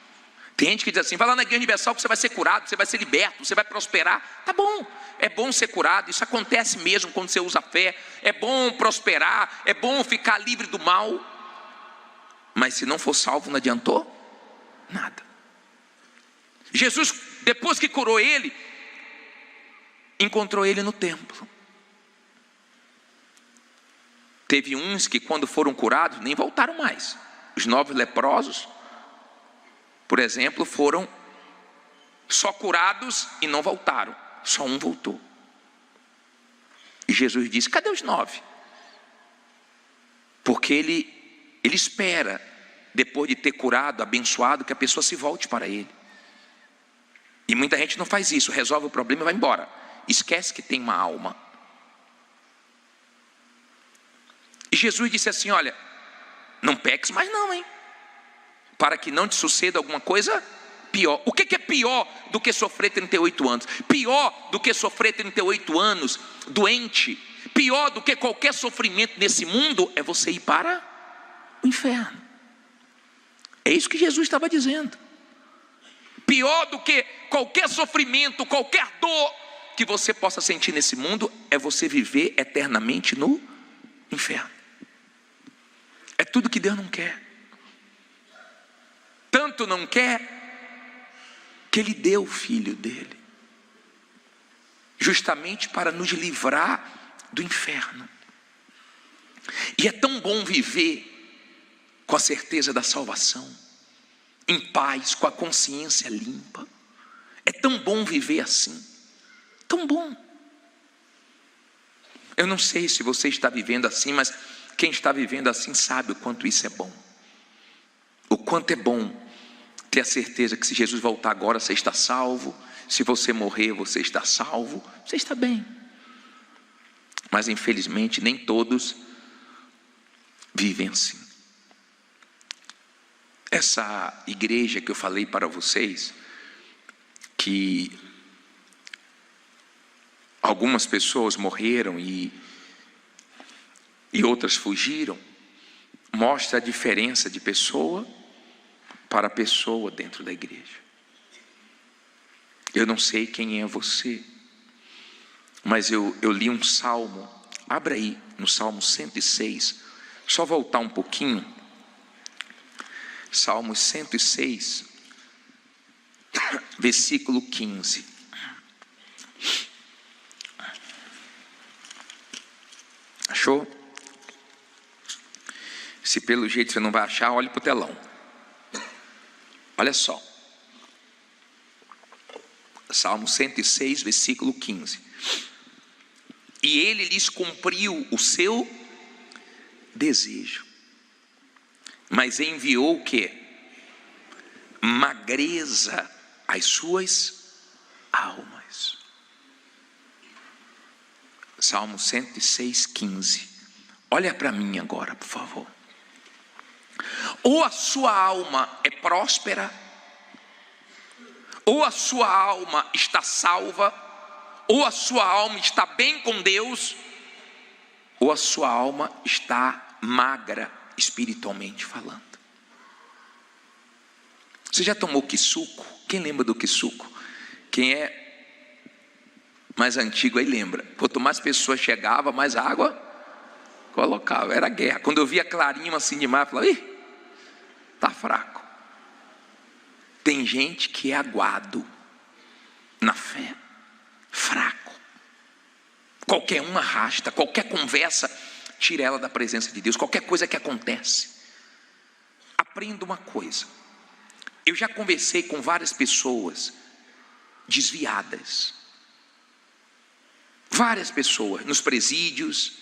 Tem gente que diz assim, vai lá na Igreja Universal que você vai ser curado, você vai ser liberto, você vai prosperar. Tá bom, é bom ser curado, isso acontece mesmo quando você usa a fé. É bom prosperar, é bom ficar livre do mal. Mas se não for salvo, não adiantou nada. Jesus, depois que curou ele, encontrou ele no templo. Teve uns que quando foram curados, nem voltaram mais. Os 9 leprosos, por exemplo, foram só curados e não voltaram. Só um voltou. E Jesus disse, cadê os 9? Porque ele espera, depois de ter curado, abençoado, que a pessoa se volte para ele. E muita gente não faz isso, resolve o problema e vai embora. Esquece que tem uma alma. E Jesus disse assim, olha, não peques mais não, hein? Para que não te suceda alguma coisa pior. O que é pior do que sofrer 38 anos? Pior do que sofrer 38 anos doente, pior do que qualquer sofrimento nesse mundo, é você ir para o inferno. É isso que Jesus estava dizendo. Pior do que qualquer sofrimento, qualquer dor que você possa sentir nesse mundo, é você viver eternamente no inferno. É tudo que Deus não quer. Tanto não quer que Ele deu o Filho dele, justamente para nos livrar do inferno. E é tão bom viver com a certeza da salvação, em paz, com a consciência limpa. É tão bom viver assim, tão bom. Eu não sei se você está vivendo assim, mas quem está vivendo assim sabe o quanto isso é bom. O quanto é bom ter a certeza que se Jesus voltar agora, você está salvo. Se você morrer, você está salvo. Você está bem. Mas infelizmente nem todos vivem assim. Essa igreja que eu falei para vocês, que algumas pessoas morreram e outras fugiram, mostra a diferença de pessoa para pessoa dentro da igreja. Eu não sei quem é você, mas eu li um salmo. Abra aí no Salmo 106, só voltar um pouquinho. Salmo 106, versículo 15. Achou? Se pelo jeito você não vai achar, olhe para o telão. Olha só, Salmo 106, versículo 15. E ele lhes cumpriu o seu desejo, mas enviou o quê? Magreza às suas almas. Salmo 106, 15. Olha para mim agora, por favor. Ou a sua alma é próspera, ou a sua alma está salva, ou a sua alma está bem com Deus, ou a sua alma está magra espiritualmente falando. Você já tomou quisuco? Quem lembra do quisuco? Quem é mais antigo aí lembra. Quanto mais pessoas chegavam, mais água colocava. Era guerra. Quando eu via clarinho assim demais, eu falava, ih, está fraco. Tem gente que é aguado na fé, fraco. Qualquer um arrasta, qualquer conversa tira ela da presença de Deus, qualquer coisa que acontece. Aprenda uma coisa. Eu já conversei com várias pessoas desviadas. Várias pessoas nos presídios.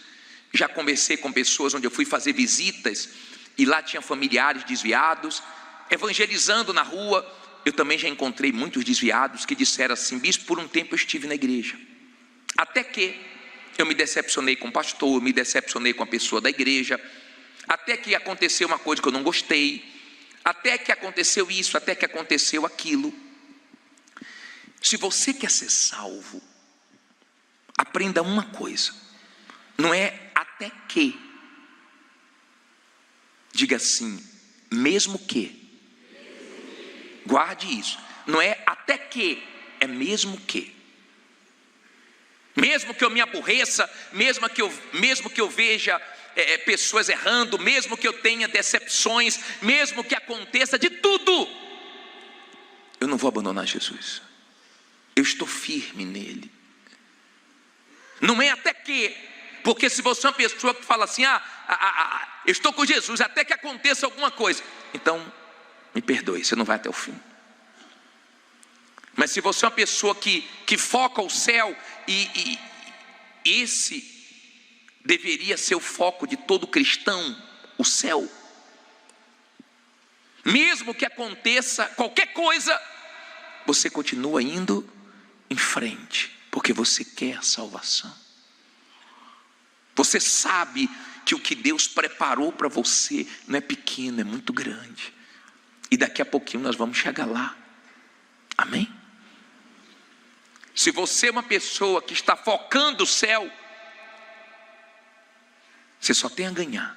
Já conversei com pessoas onde eu fui fazer visitas e lá tinha familiares desviados. Evangelizando na rua, eu também já encontrei muitos desviados que disseram assim: bispo, por um tempo eu estive na igreja, até que eu me decepcionei com o pastor, eu me decepcionei com a pessoa da igreja, até que aconteceu uma coisa que eu não gostei, até que aconteceu isso, até que aconteceu aquilo. Se você quer ser salvo, aprenda uma coisa: não é até que, diga assim, mesmo que. Guarde isso. Não é até que, é mesmo que. Mesmo que eu me aborreça, mesmo que eu veja pessoas errando, mesmo que eu tenha decepções, mesmo que aconteça de tudo, eu não vou abandonar Jesus. Eu estou firme nele. Não é até que, porque se você é uma pessoa que fala assim: eu estou com Jesus até que aconteça alguma coisa, então me perdoe, você não vai até o fim. Mas se você é uma pessoa que foca o céu, e esse deveria ser o foco de todo cristão, o céu. Mesmo que aconteça qualquer coisa, você continua indo em frente, porque você quer salvação. Você sabe que o que Deus preparou para você não é pequeno, é muito grande. E daqui a pouquinho nós vamos chegar lá. Amém? Se você é uma pessoa que está focando o céu, você só tem a ganhar.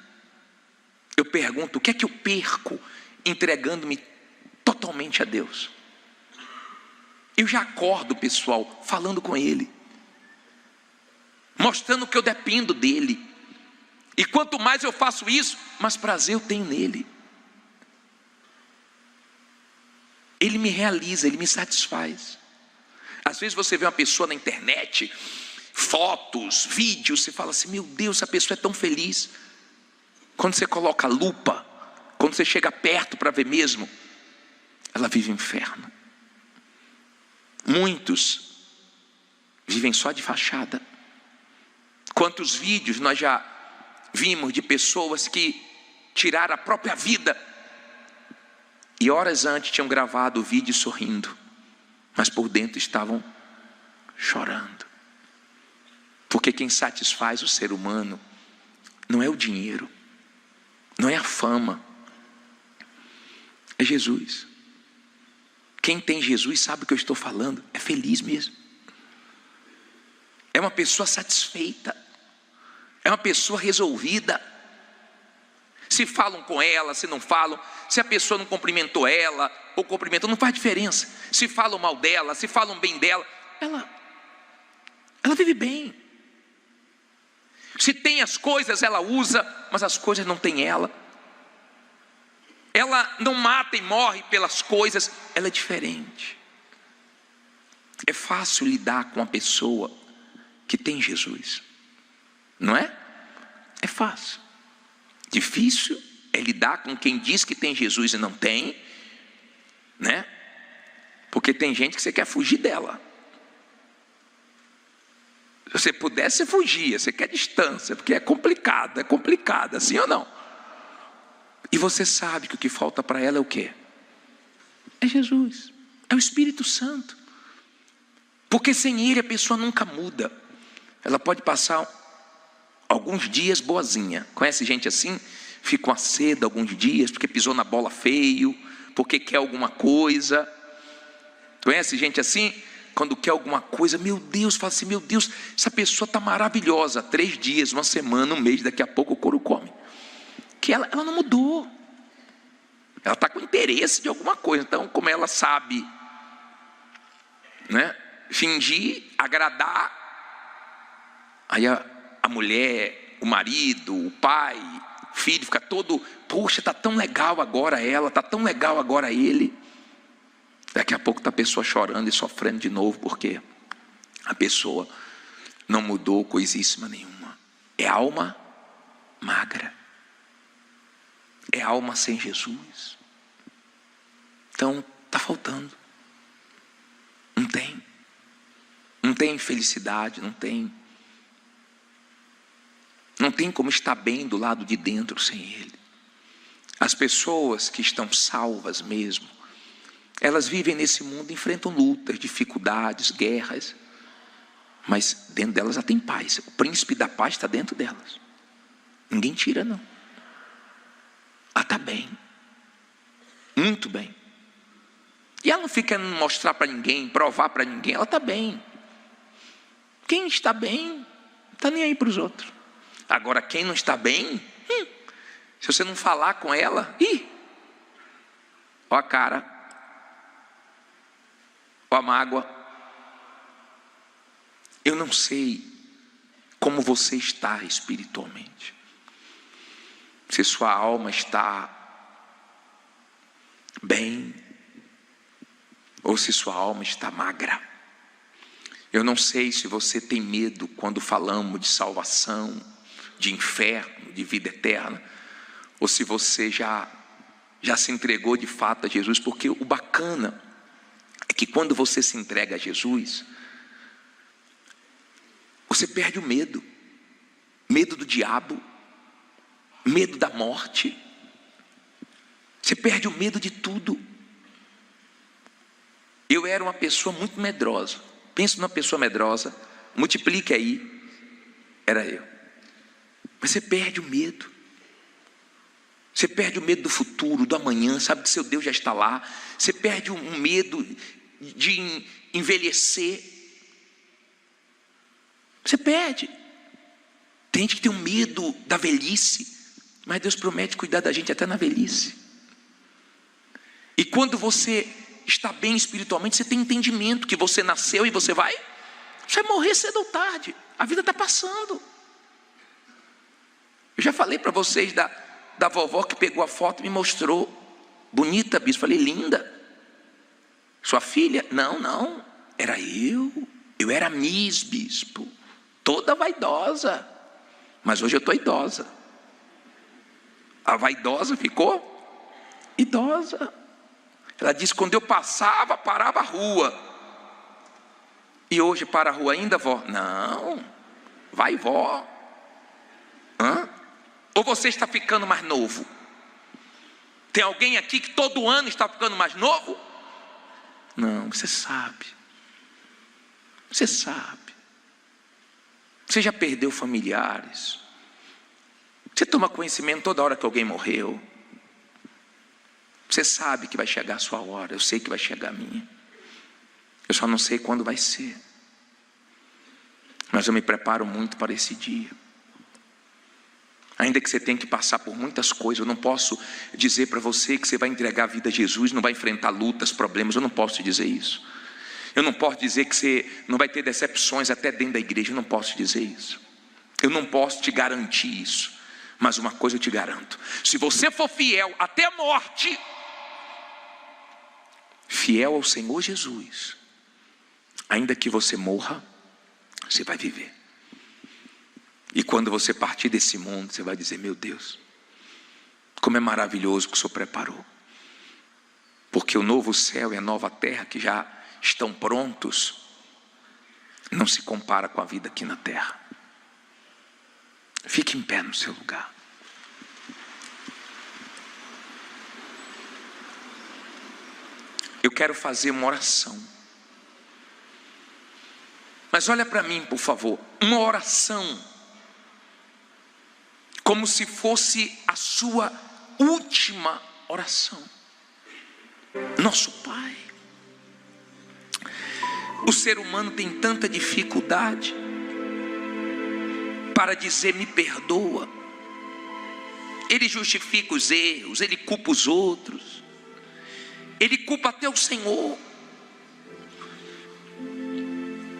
Eu pergunto: o que é que eu perco entregando-me totalmente a Deus? Eu já acordo, pessoal, falando com Ele, mostrando que eu dependo dEle. E quanto mais eu faço isso, mais prazer eu tenho nele. Ele me realiza, Ele me satisfaz. Às vezes você vê uma pessoa na internet, fotos, vídeos, você fala assim: meu Deus, essa pessoa é tão feliz. Quando você coloca a lupa, quando você chega perto para ver mesmo, ela vive o inferno. Muitos vivem só de fachada. Quantos vídeos nós já vimos de pessoas que tiraram a própria vida e horas antes tinham gravado o vídeo sorrindo, mas por dentro estavam chorando. Porque quem satisfaz o ser humano não é o dinheiro, não é a fama, é Jesus. Quem tem Jesus sabe o que eu estou falando, é feliz mesmo. É uma pessoa satisfeita, é uma pessoa resolvida. Se falam com ela, se não falam, se a pessoa não cumprimentou ela ou cumprimentou, não faz diferença. Se falam mal dela, se falam bem dela, ela vive bem. Se tem as coisas, ela usa, mas as coisas não tem ela. Ela não mata e morre pelas coisas, ela é diferente. É fácil lidar com uma pessoa que tem Jesus, não é? É fácil. Difícil é lidar com quem diz que tem Jesus e não tem, né? Porque tem gente que você quer fugir dela. Se você pudesse, você fugia, você quer distância, porque é complicado, assim ou não? E você sabe que o que falta para ela é o quê? É Jesus, é o Espírito Santo. Porque sem Ele a pessoa nunca muda. Ela pode passar alguns dias boazinha. Conhece gente assim? Fica com a seda alguns dias, porque pisou na bola feio, porque quer alguma coisa. Conhece gente assim? Quando quer alguma coisa, meu Deus, fala assim: meu Deus, essa pessoa está maravilhosa. 3 dias, uma semana, um mês, daqui a pouco o couro come. Que ela não mudou. Ela está com interesse de alguma coisa. Então, como ela sabe, né, fingir, agradar, aí a mulher, o marido, o pai, o filho fica todo: poxa, está tão legal agora ela, está tão legal agora ele. Daqui a pouco está a pessoa chorando e sofrendo de novo, porque a pessoa não mudou coisíssima nenhuma. É alma magra. é alma sem Jesus. Então está faltando. Não tem felicidade, não tem como estar bem do lado de dentro sem Ele. As pessoas que estão salvas mesmo, elas vivem nesse mundo, enfrentam lutas, dificuldades, guerras, mas dentro delas já tem paz. O príncipe da paz está dentro delas. Ninguém tira, não. Ela está bem, muito bem. E ela não fica querendo mostrar para ninguém, provar para ninguém, ela está bem. Quem está bem, não está nem aí para os outros. Agora, quem não está bem, se você não falar com ela, ó a cara, ó a mágoa. Eu não sei como você está espiritualmente. Se sua alma está bem, ou se sua alma está magra. Eu não sei se você tem medo quando falamos de salvação, de inferno, de vida eterna, ou se você já se entregou de fato a Jesus, porque o bacana é que quando você se entrega a Jesus, você perde o medo do diabo, medo da morte, você perde o medo de tudo. Eu era uma pessoa muito medrosa. Pensa numa pessoa medrosa, multiplique aí, era eu. Mas você perde o medo. Você perde o medo do futuro, do amanhã, sabe que seu Deus já está lá. Você perde um medo de envelhecer. Você perde. Tem gente que tem um medo da velhice, mas Deus promete cuidar da gente até na velhice. E quando você está bem espiritualmente, você tem entendimento que você nasceu e você vai morrer cedo ou tarde. A vida está passando. Eu já falei para vocês da vovó que pegou a foto e me mostrou. Bonita, bispo. Falei, linda. Sua filha? Não. Era eu. Eu era Miss, bispo. Toda vaidosa. Mas hoje eu estou idosa. A vaidosa ficou idosa. Ela disse, quando eu passava, parava a rua. E hoje para a rua ainda, vó? Não. Vai, vó. Ou você está ficando mais novo? Tem alguém aqui que todo ano está ficando mais novo? Não, você sabe. Você sabe. Você já perdeu familiares. Você toma conhecimento toda hora que alguém morreu. Você sabe que vai chegar a sua hora. Eu sei que vai chegar a minha. Eu só não sei quando vai ser. Mas eu me preparo muito para esse dia. Ainda que você tenha que passar por muitas coisas, eu não posso dizer para você que você vai entregar a vida a Jesus, não vai enfrentar lutas, problemas. Eu não posso te dizer isso. Eu não posso dizer que você não vai ter decepções até dentro da igreja. Eu não posso te dizer isso. Eu não posso te garantir isso. Mas uma coisa eu te garanto: se você for fiel até a morte, fiel ao Senhor Jesus, ainda que você morra, você vai viver. E quando você partir desse mundo, você vai dizer, meu Deus, como é maravilhoso que o Senhor preparou. Porque o novo céu e a nova terra que já estão prontos, não se compara com a vida aqui na terra. Fique em pé no seu lugar. Eu quero fazer uma oração. Mas olha para mim, por favor. Uma oração como se fosse a sua última oração. Nosso Pai. O ser humano tem tanta dificuldade para dizer me perdoa. Ele justifica os erros, ele culpa os outros, ele culpa até o Senhor.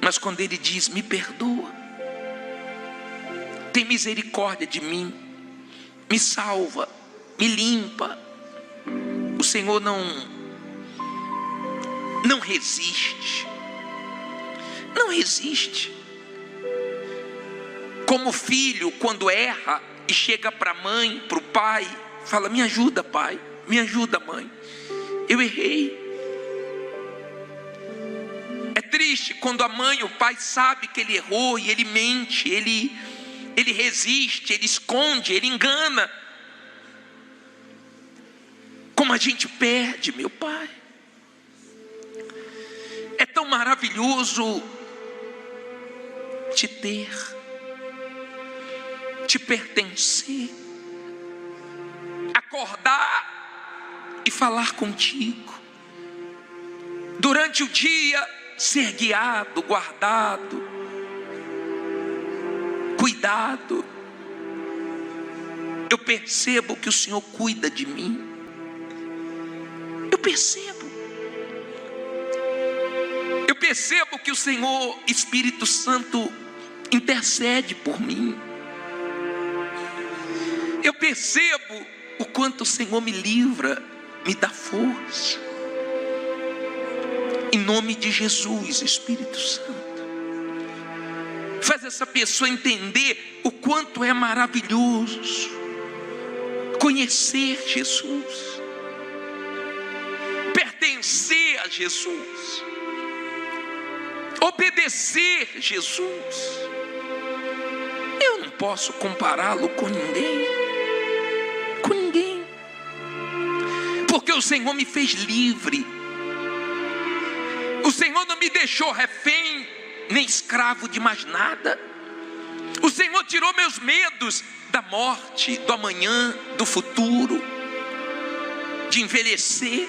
Mas quando ele diz me perdoa, tem misericórdia de mim, me salva, me limpa, o Senhor não resiste. Não resiste. Como filho, quando erra e chega para a mãe, para o pai, Fala: me ajuda, pai, me ajuda, mãe, eu errei. É triste quando a mãe ou o pai sabe que ele errou e ele mente, ele resiste, ele esconde, ele engana. Como a gente perde, meu pai. É tão maravilhoso te ter, te pertencer, acordar e falar contigo, durante o dia ser guiado, guardado, cuidado. Eu percebo que o Senhor cuida de mim. Eu percebo que o Senhor Espírito Santo intercede por mim. Eu percebo o quanto o Senhor me livra, me dá força. Em nome de Jesus, Espírito Santo, faz essa pessoa entender o quanto é maravilhoso conhecer Jesus, pertencer a Jesus, obedecer Jesus. Eu não posso compará-lo com ninguém, porque o Senhor me fez livre. O Senhor não me deixou refém, nem escravo de mais nada. O Senhor tirou meus medos da morte, do amanhã, do futuro, de envelhecer.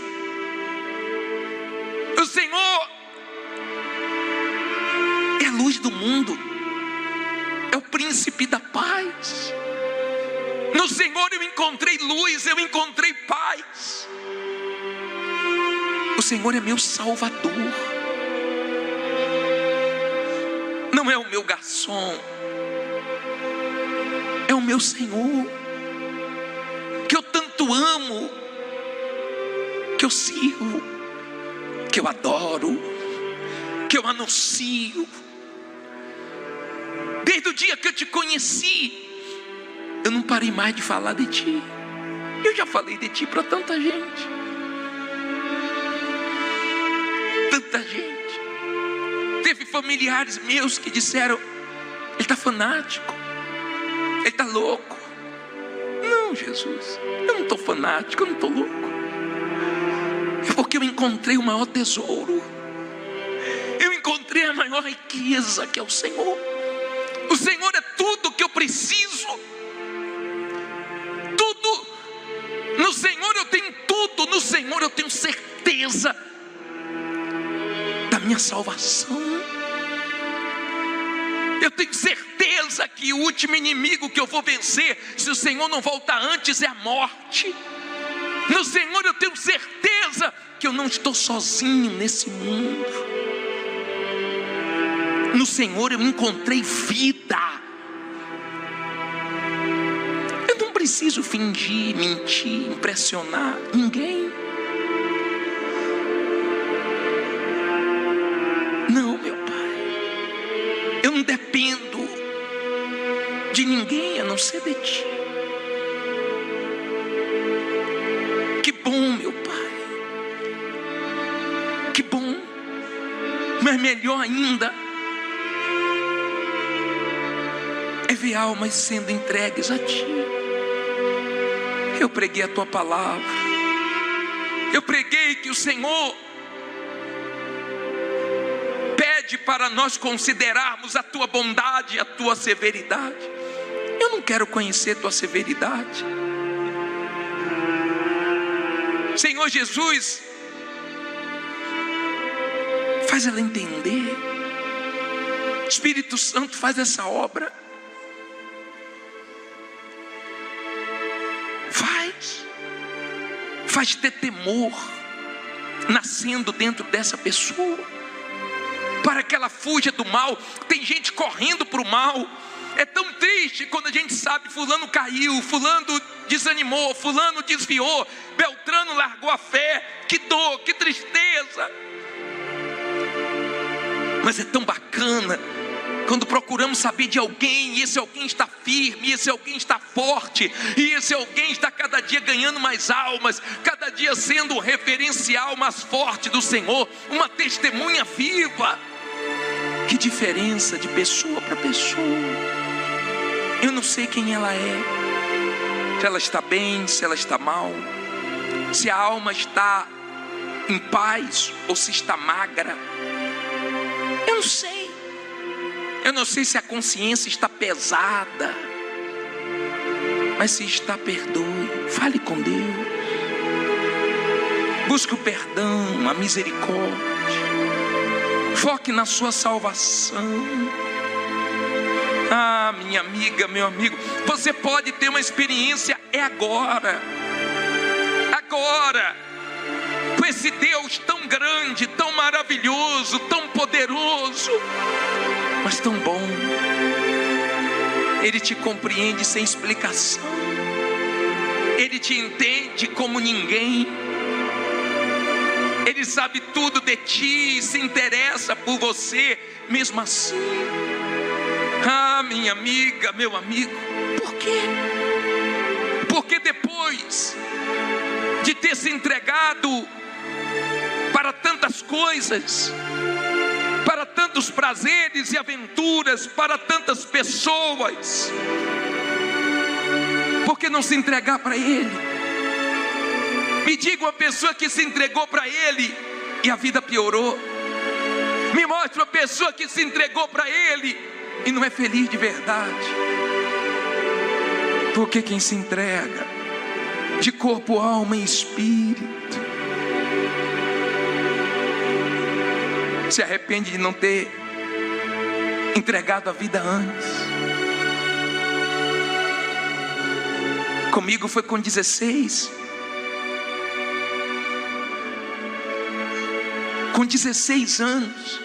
O Senhor é a luz do mundo, é o príncipe da paz. No Senhor eu encontrei luz, eu encontrei paz. O Senhor é meu Salvador. Não é o meu garçom, é o meu Senhor, que eu tanto amo, que eu sirvo, que eu adoro, que eu anuncio. Desde o dia que eu te conheci, eu não parei mais de falar de ti. Eu já falei de ti para tanta gente. Tanta gente. Teve familiares meus que disseram: ele está fanático, ele está louco. Não, Jesus, eu não estou fanático, eu não estou louco. É porque eu encontrei o maior tesouro. Eu encontrei a maior riqueza, que é o Senhor. O Senhor é tudo que eu preciso. Tudo. No Senhor eu tenho tudo. No Senhor eu tenho certeza da minha salvação. Eu tenho certeza que o último inimigo que eu vou vencer, se o Senhor não voltar antes, é a morte. No Senhor eu tenho certeza que eu não estou sozinho nesse mundo. No Senhor eu encontrei vida. Eu não preciso fingir, mentir, impressionar ninguém. Não, meu Pai, eu não dependo de ninguém a não ser de Ti. Que bom, meu Pai, que bom. Mas melhor ainda é ver almas sendo entregues a Ti. Eu preguei a Tua palavra. Eu preguei que o Senhor pede para nós considerarmos a Tua bondade e a Tua severidade. Eu não quero conhecer Tua severidade. Senhor Jesus, faz ela entender. Espírito Santo, faz essa obra. Faz ter temor nascendo dentro dessa pessoa, para que ela fuja do mal. Tem gente correndo para o mal. É tão triste quando a gente sabe: fulano caiu, fulano desanimou, fulano desviou, Beltrano largou a fé. Que dor, que tristeza. Mas é tão bacana Quando procuramos saber de alguém, e esse alguém está firme, e esse alguém está forte, e esse alguém está cada dia ganhando mais almas, cada dia sendo um referencial mais forte do Senhor, uma testemunha viva. Que diferença de pessoa para pessoa. Eu não sei quem ela é, se ela está bem, se ela está mal, se a alma está em paz ou se está magra. Eu não sei. Eu não sei se a consciência está pesada, mas se está, perdoe. Fale com Deus. Busque o perdão, a misericórdia. Foque na sua salvação. Ah, minha amiga, meu amigo, você pode ter uma experiência, é agora. Agora. Com esse Deus tão grande, tão maravilhoso, tão poderoso, mas tão bom. Ele te compreende sem explicação. Ele te entende como ninguém. Ele sabe tudo de ti e se interessa por você mesmo assim. Ah, minha amiga, meu amigo, por quê? Porque depois de ter se entregado para tantas coisas, para tantos prazeres e aventuras, para tantas pessoas, por que não se entregar para Ele? Me diga uma pessoa que se entregou para Ele e a vida piorou. Me mostre uma pessoa que se entregou para Ele e não é feliz de verdade. Porque quem se entrega de corpo, alma e espírito se arrepende de não ter entregado a vida antes. Comigo foi com 16. Com 16 anos.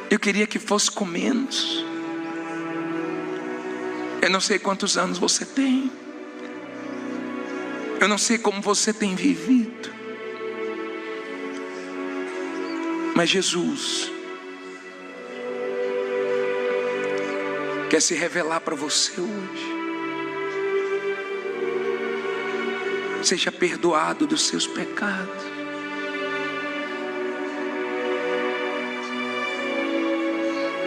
Eu queria que fosse com menos. Eu não sei quantos anos você tem. Eu não sei como você tem vivido. Mas Jesus quer se revelar para você hoje. Seja perdoado dos seus pecados.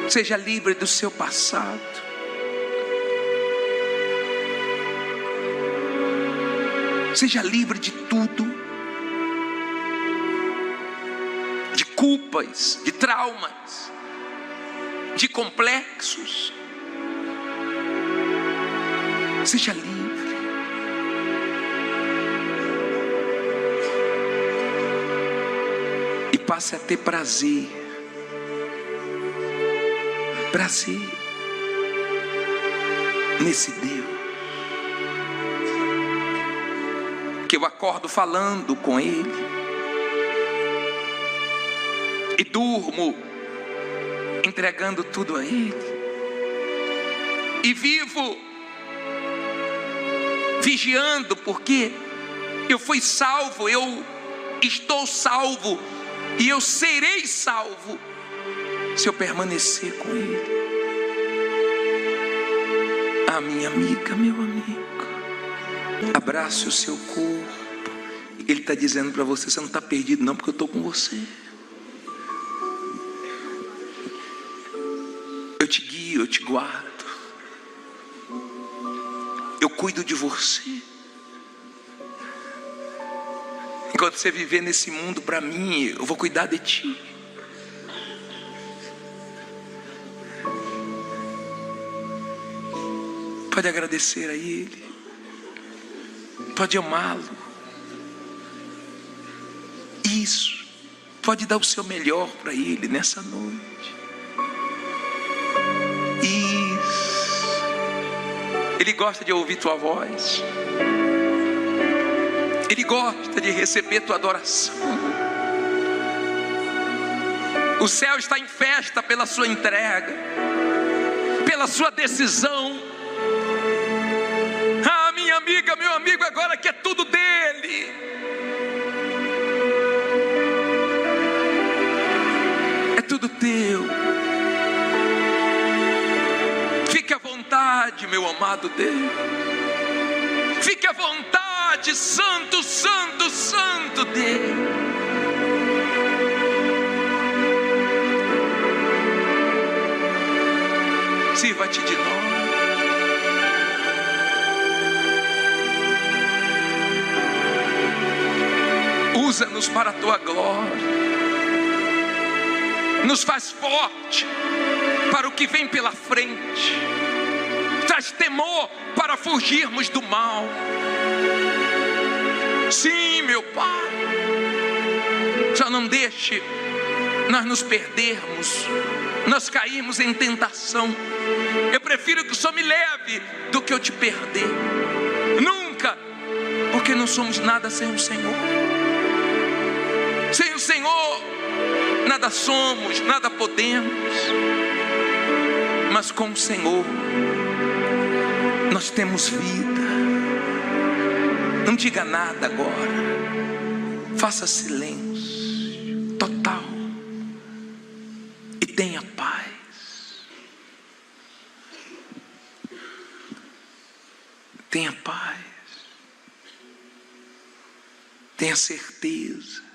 Seja livre do seu passado. Seja livre de tudo. De culpas, de traumas, de complexos. Seja livre. E passe a ter prazer. Prazer nesse Deus. Que eu acordo falando com Ele. E durmo entregando tudo a Ele. E vivo vigiando, porque eu fui salvo, eu estou salvo, e eu serei salvo se eu permanecer com Ele. Ah, minha amiga, meu amigo, abrace o seu corpo. Ele está dizendo para você: você não está perdido não, porque eu estou com você. Eu te guio, eu te guardo. Eu cuido de você. Enquanto você viver nesse mundo para mim, eu vou cuidar de ti. Pode agradecer a Ele. Pode amá-lo. Isso. Pode dar o seu melhor para Ele nessa noite. Ele gosta de ouvir tua voz. Ele gosta de receber tua adoração. O céu está em festa pela sua entrega, pela sua decisão. Ah, minha amiga, meu amigo, agora que é tudo dele. É tudo teu. vontade, meu amado Deus. Fique à vontade, Santo, Santo, Santo Deus. Sirva-te de nós. Usa-nos para a tua glória. Nos faz forte para o que vem pela frente. Traz temor para fugirmos do mal. Sim, meu Pai. Só não deixe nós nos perdermos, nós cairmos em tentação. Eu prefiro que o Senhor me leve do que eu te perder. Nunca, porque não somos nada sem o Senhor. Sem o Senhor, nada somos, nada podemos. Mas com o Senhor, nós temos vida. Não diga nada agora. Faça silêncio total. E tenha paz. Tenha paz. Tenha certeza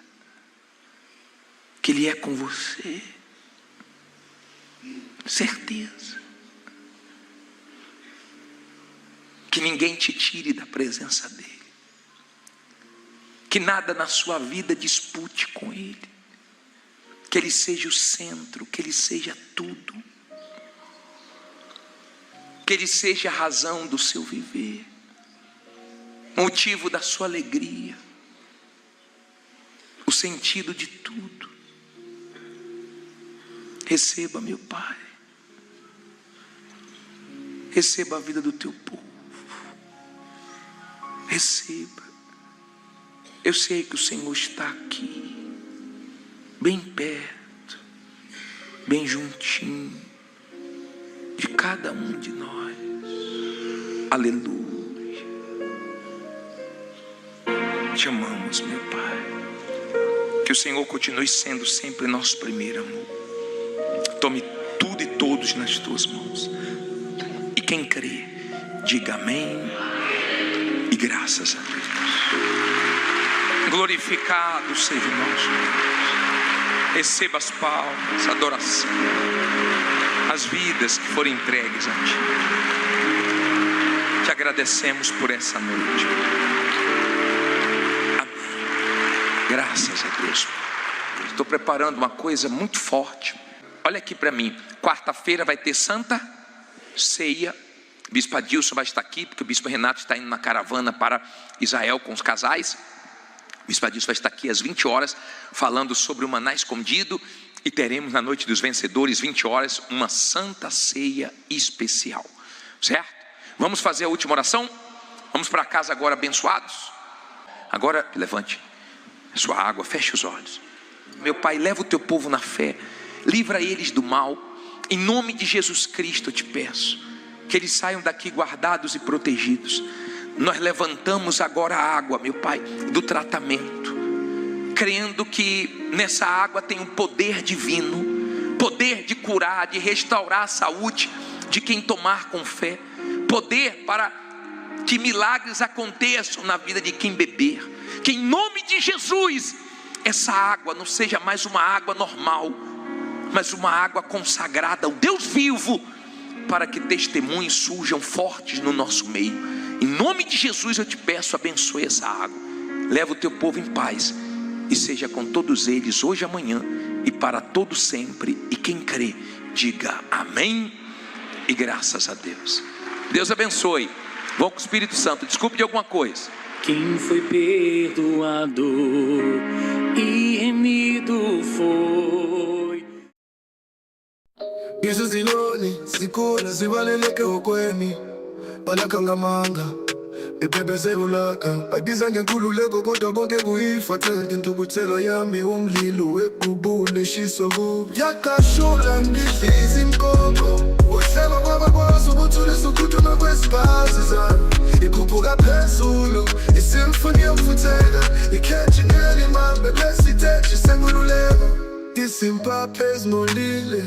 que Ele é com você. Certeza. Que ninguém te tire da presença dEle. Que nada na sua vida dispute com Ele. Que Ele seja o centro, que Ele seja tudo. Que Ele seja a razão do seu viver. Motivo da sua alegria. O sentido de tudo. Receba, meu Pai. Receba a vida do teu povo. Receba. Eu sei que o Senhor está aqui, bem perto, bem juntinho de cada um de nós. Aleluia. Te amamos, meu Pai. Que o Senhor continue sendo sempre nosso primeiro amor. Tome tudo e todos nas tuas mãos. E quem crê, diga amém e graças a Deus. Glorificado seja o nosso Deus. Receba as palmas, a adoração, as vidas que foram entregues a Ti. Te agradecemos por essa noite. Amém. Graças a Deus. Estou preparando uma coisa muito forte. Olha aqui para mim. Quarta-feira vai ter Santa Ceia. O Bispo Adilson vai estar aqui, porque o Bispo Renato está indo na caravana para Israel com os casais. O Bispo Adilson vai estar aqui às 20 horas, falando sobre o maná escondido. E teremos na noite dos vencedores, 20 horas, uma Santa Ceia especial. Certo? Vamos fazer a última oração? Vamos para casa agora abençoados? Agora, levante a sua água, feche os olhos. Meu Pai, leva o teu povo na fé. Livra eles do mal. Em nome de Jesus Cristo eu te peço. Que eles saiam daqui guardados e protegidos. Nós levantamos agora a água, meu Pai, do tratamento, crendo que nessa água tem um poder divino, poder de curar, de restaurar a saúde de quem tomar com fé, poder para que milagres aconteçam na vida de quem beber. Que em nome de Jesus essa água não seja mais uma água normal, mas uma água consagrada ao Deus vivo, para que testemunhos surjam fortes no nosso meio. Em nome de Jesus eu te peço, abençoe essa água. Leva o teu povo em paz. E seja com todos eles hoje, amanhã e para todo sempre. E quem crê, diga amém e graças a Deus. Deus abençoe. Vão com o Espírito Santo. Desculpe de alguma coisa. Quem foi perdoado e remido foi. Ngisho ziloni sikhula zibaleleke okweni balakha ngamanga ephebezebulaka babiza ngenkululeko kodwa bonke kuyifathele intukuthelo yami umlilo webubule shiso kubi yakashula ngidliza inkoko uhlelo kwabakwazi ukuthulisa ukuthuthuma kwesibazi zami ikhuphuka phezulu isimfoni yokufutheka ikhethi ngelimambe lesiteji senkululeko isimpa phezimolile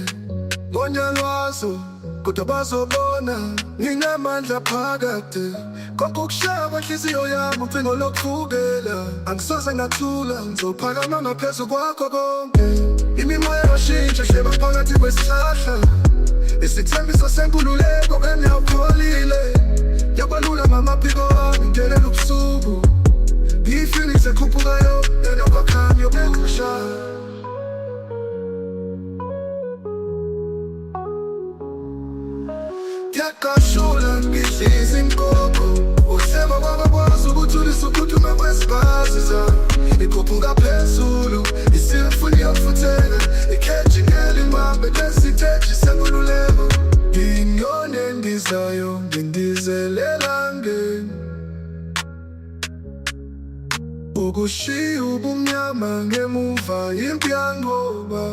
Gonya lwazo kodwa bazobona nginamandla phakade konke ukushaya kwenhliziyo yami ucingo lokuvukela angisoze ngathula ngizophakama ngaphezu kwakho konke imimoya yoshintsha hleba phakathi kwesihlahla isithembiso senkululeko engiyawukholile yabalula ngamaphiko wami ngelela ubusuku ngiyifeelings ekhuphukayo enokwakhanya yokushaya Yakashula ngihlizi inkoko uhleba kwabakwazi ukuthulisa ukhuthuma kwezibhazi zami ikhuphuka phezulu isifuni yokufutheka ikheji ngelimambe lesiteji senkululeko nginyone endizayo ngindizelela ngeni ukushiya ubumnyama ngemuva impi yangoba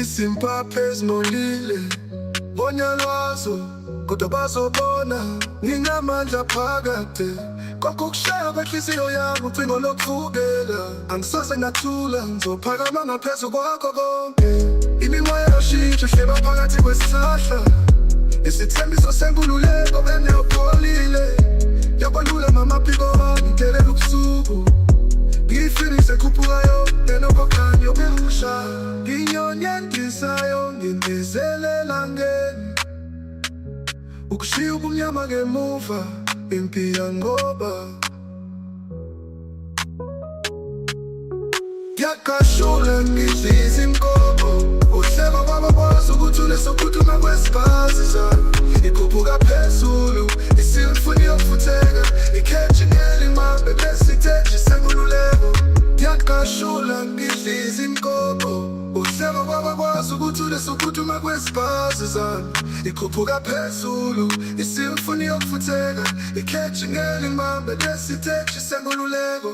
Isimpaphe ezinolile bonyalwazo kodwa bazobona nginamandla phakade konke ukushaya kwenhliziyo yami ucingo lokuvukela angisoze ngathula ngizophakama ngaphezu kwakho konke imimoya yoshintsha hleba phakathi kwesihlahla isithembiso senkululeko engiyawukholile yabalula ngamaphiko wami ngelela ubusuku ngiyifeelings ekhuphukayo enokwakhanya yokushaya nginyone endizayo ngindizelela ngeni ukushiya ubumnyama ngemuva impi yangoba yakashula ngihlizi inkoko uhleba kwabakwazi ukuthulisa ukhuthuma kwezibhazi zami ikhuphuka phezulu isifuni yokufutheka ikheji ngelimambe lesiteji senkululeko yakashula ngihlizi inkoko uhleba kwabakwazi ukuthulisa ukhuthuma kwezibhazi zami ikhuphuka phezulu isifuni yokufutheka ikheji ngelimambe lesiteji senkululeko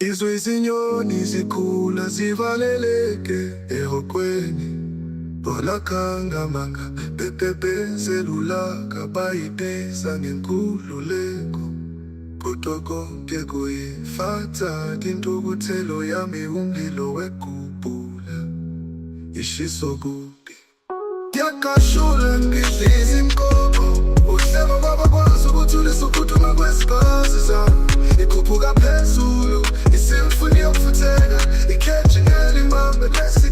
izwe izinyoni zikhula zivaleleke ehokweni bolakhangamanga bebebezelulaka bayibeza ngenkululeko kodwa konke kuyifatha intukuthelo yami umlilo wekhuphula ishiso kubi yakashula ngihlizi inkoko uhleba kwabakwazi ukuthulisa ukhuthuma kwezibhazi zami ikhuphuka phezulu isifuni yokufutheka ikheji ngelimambe lesi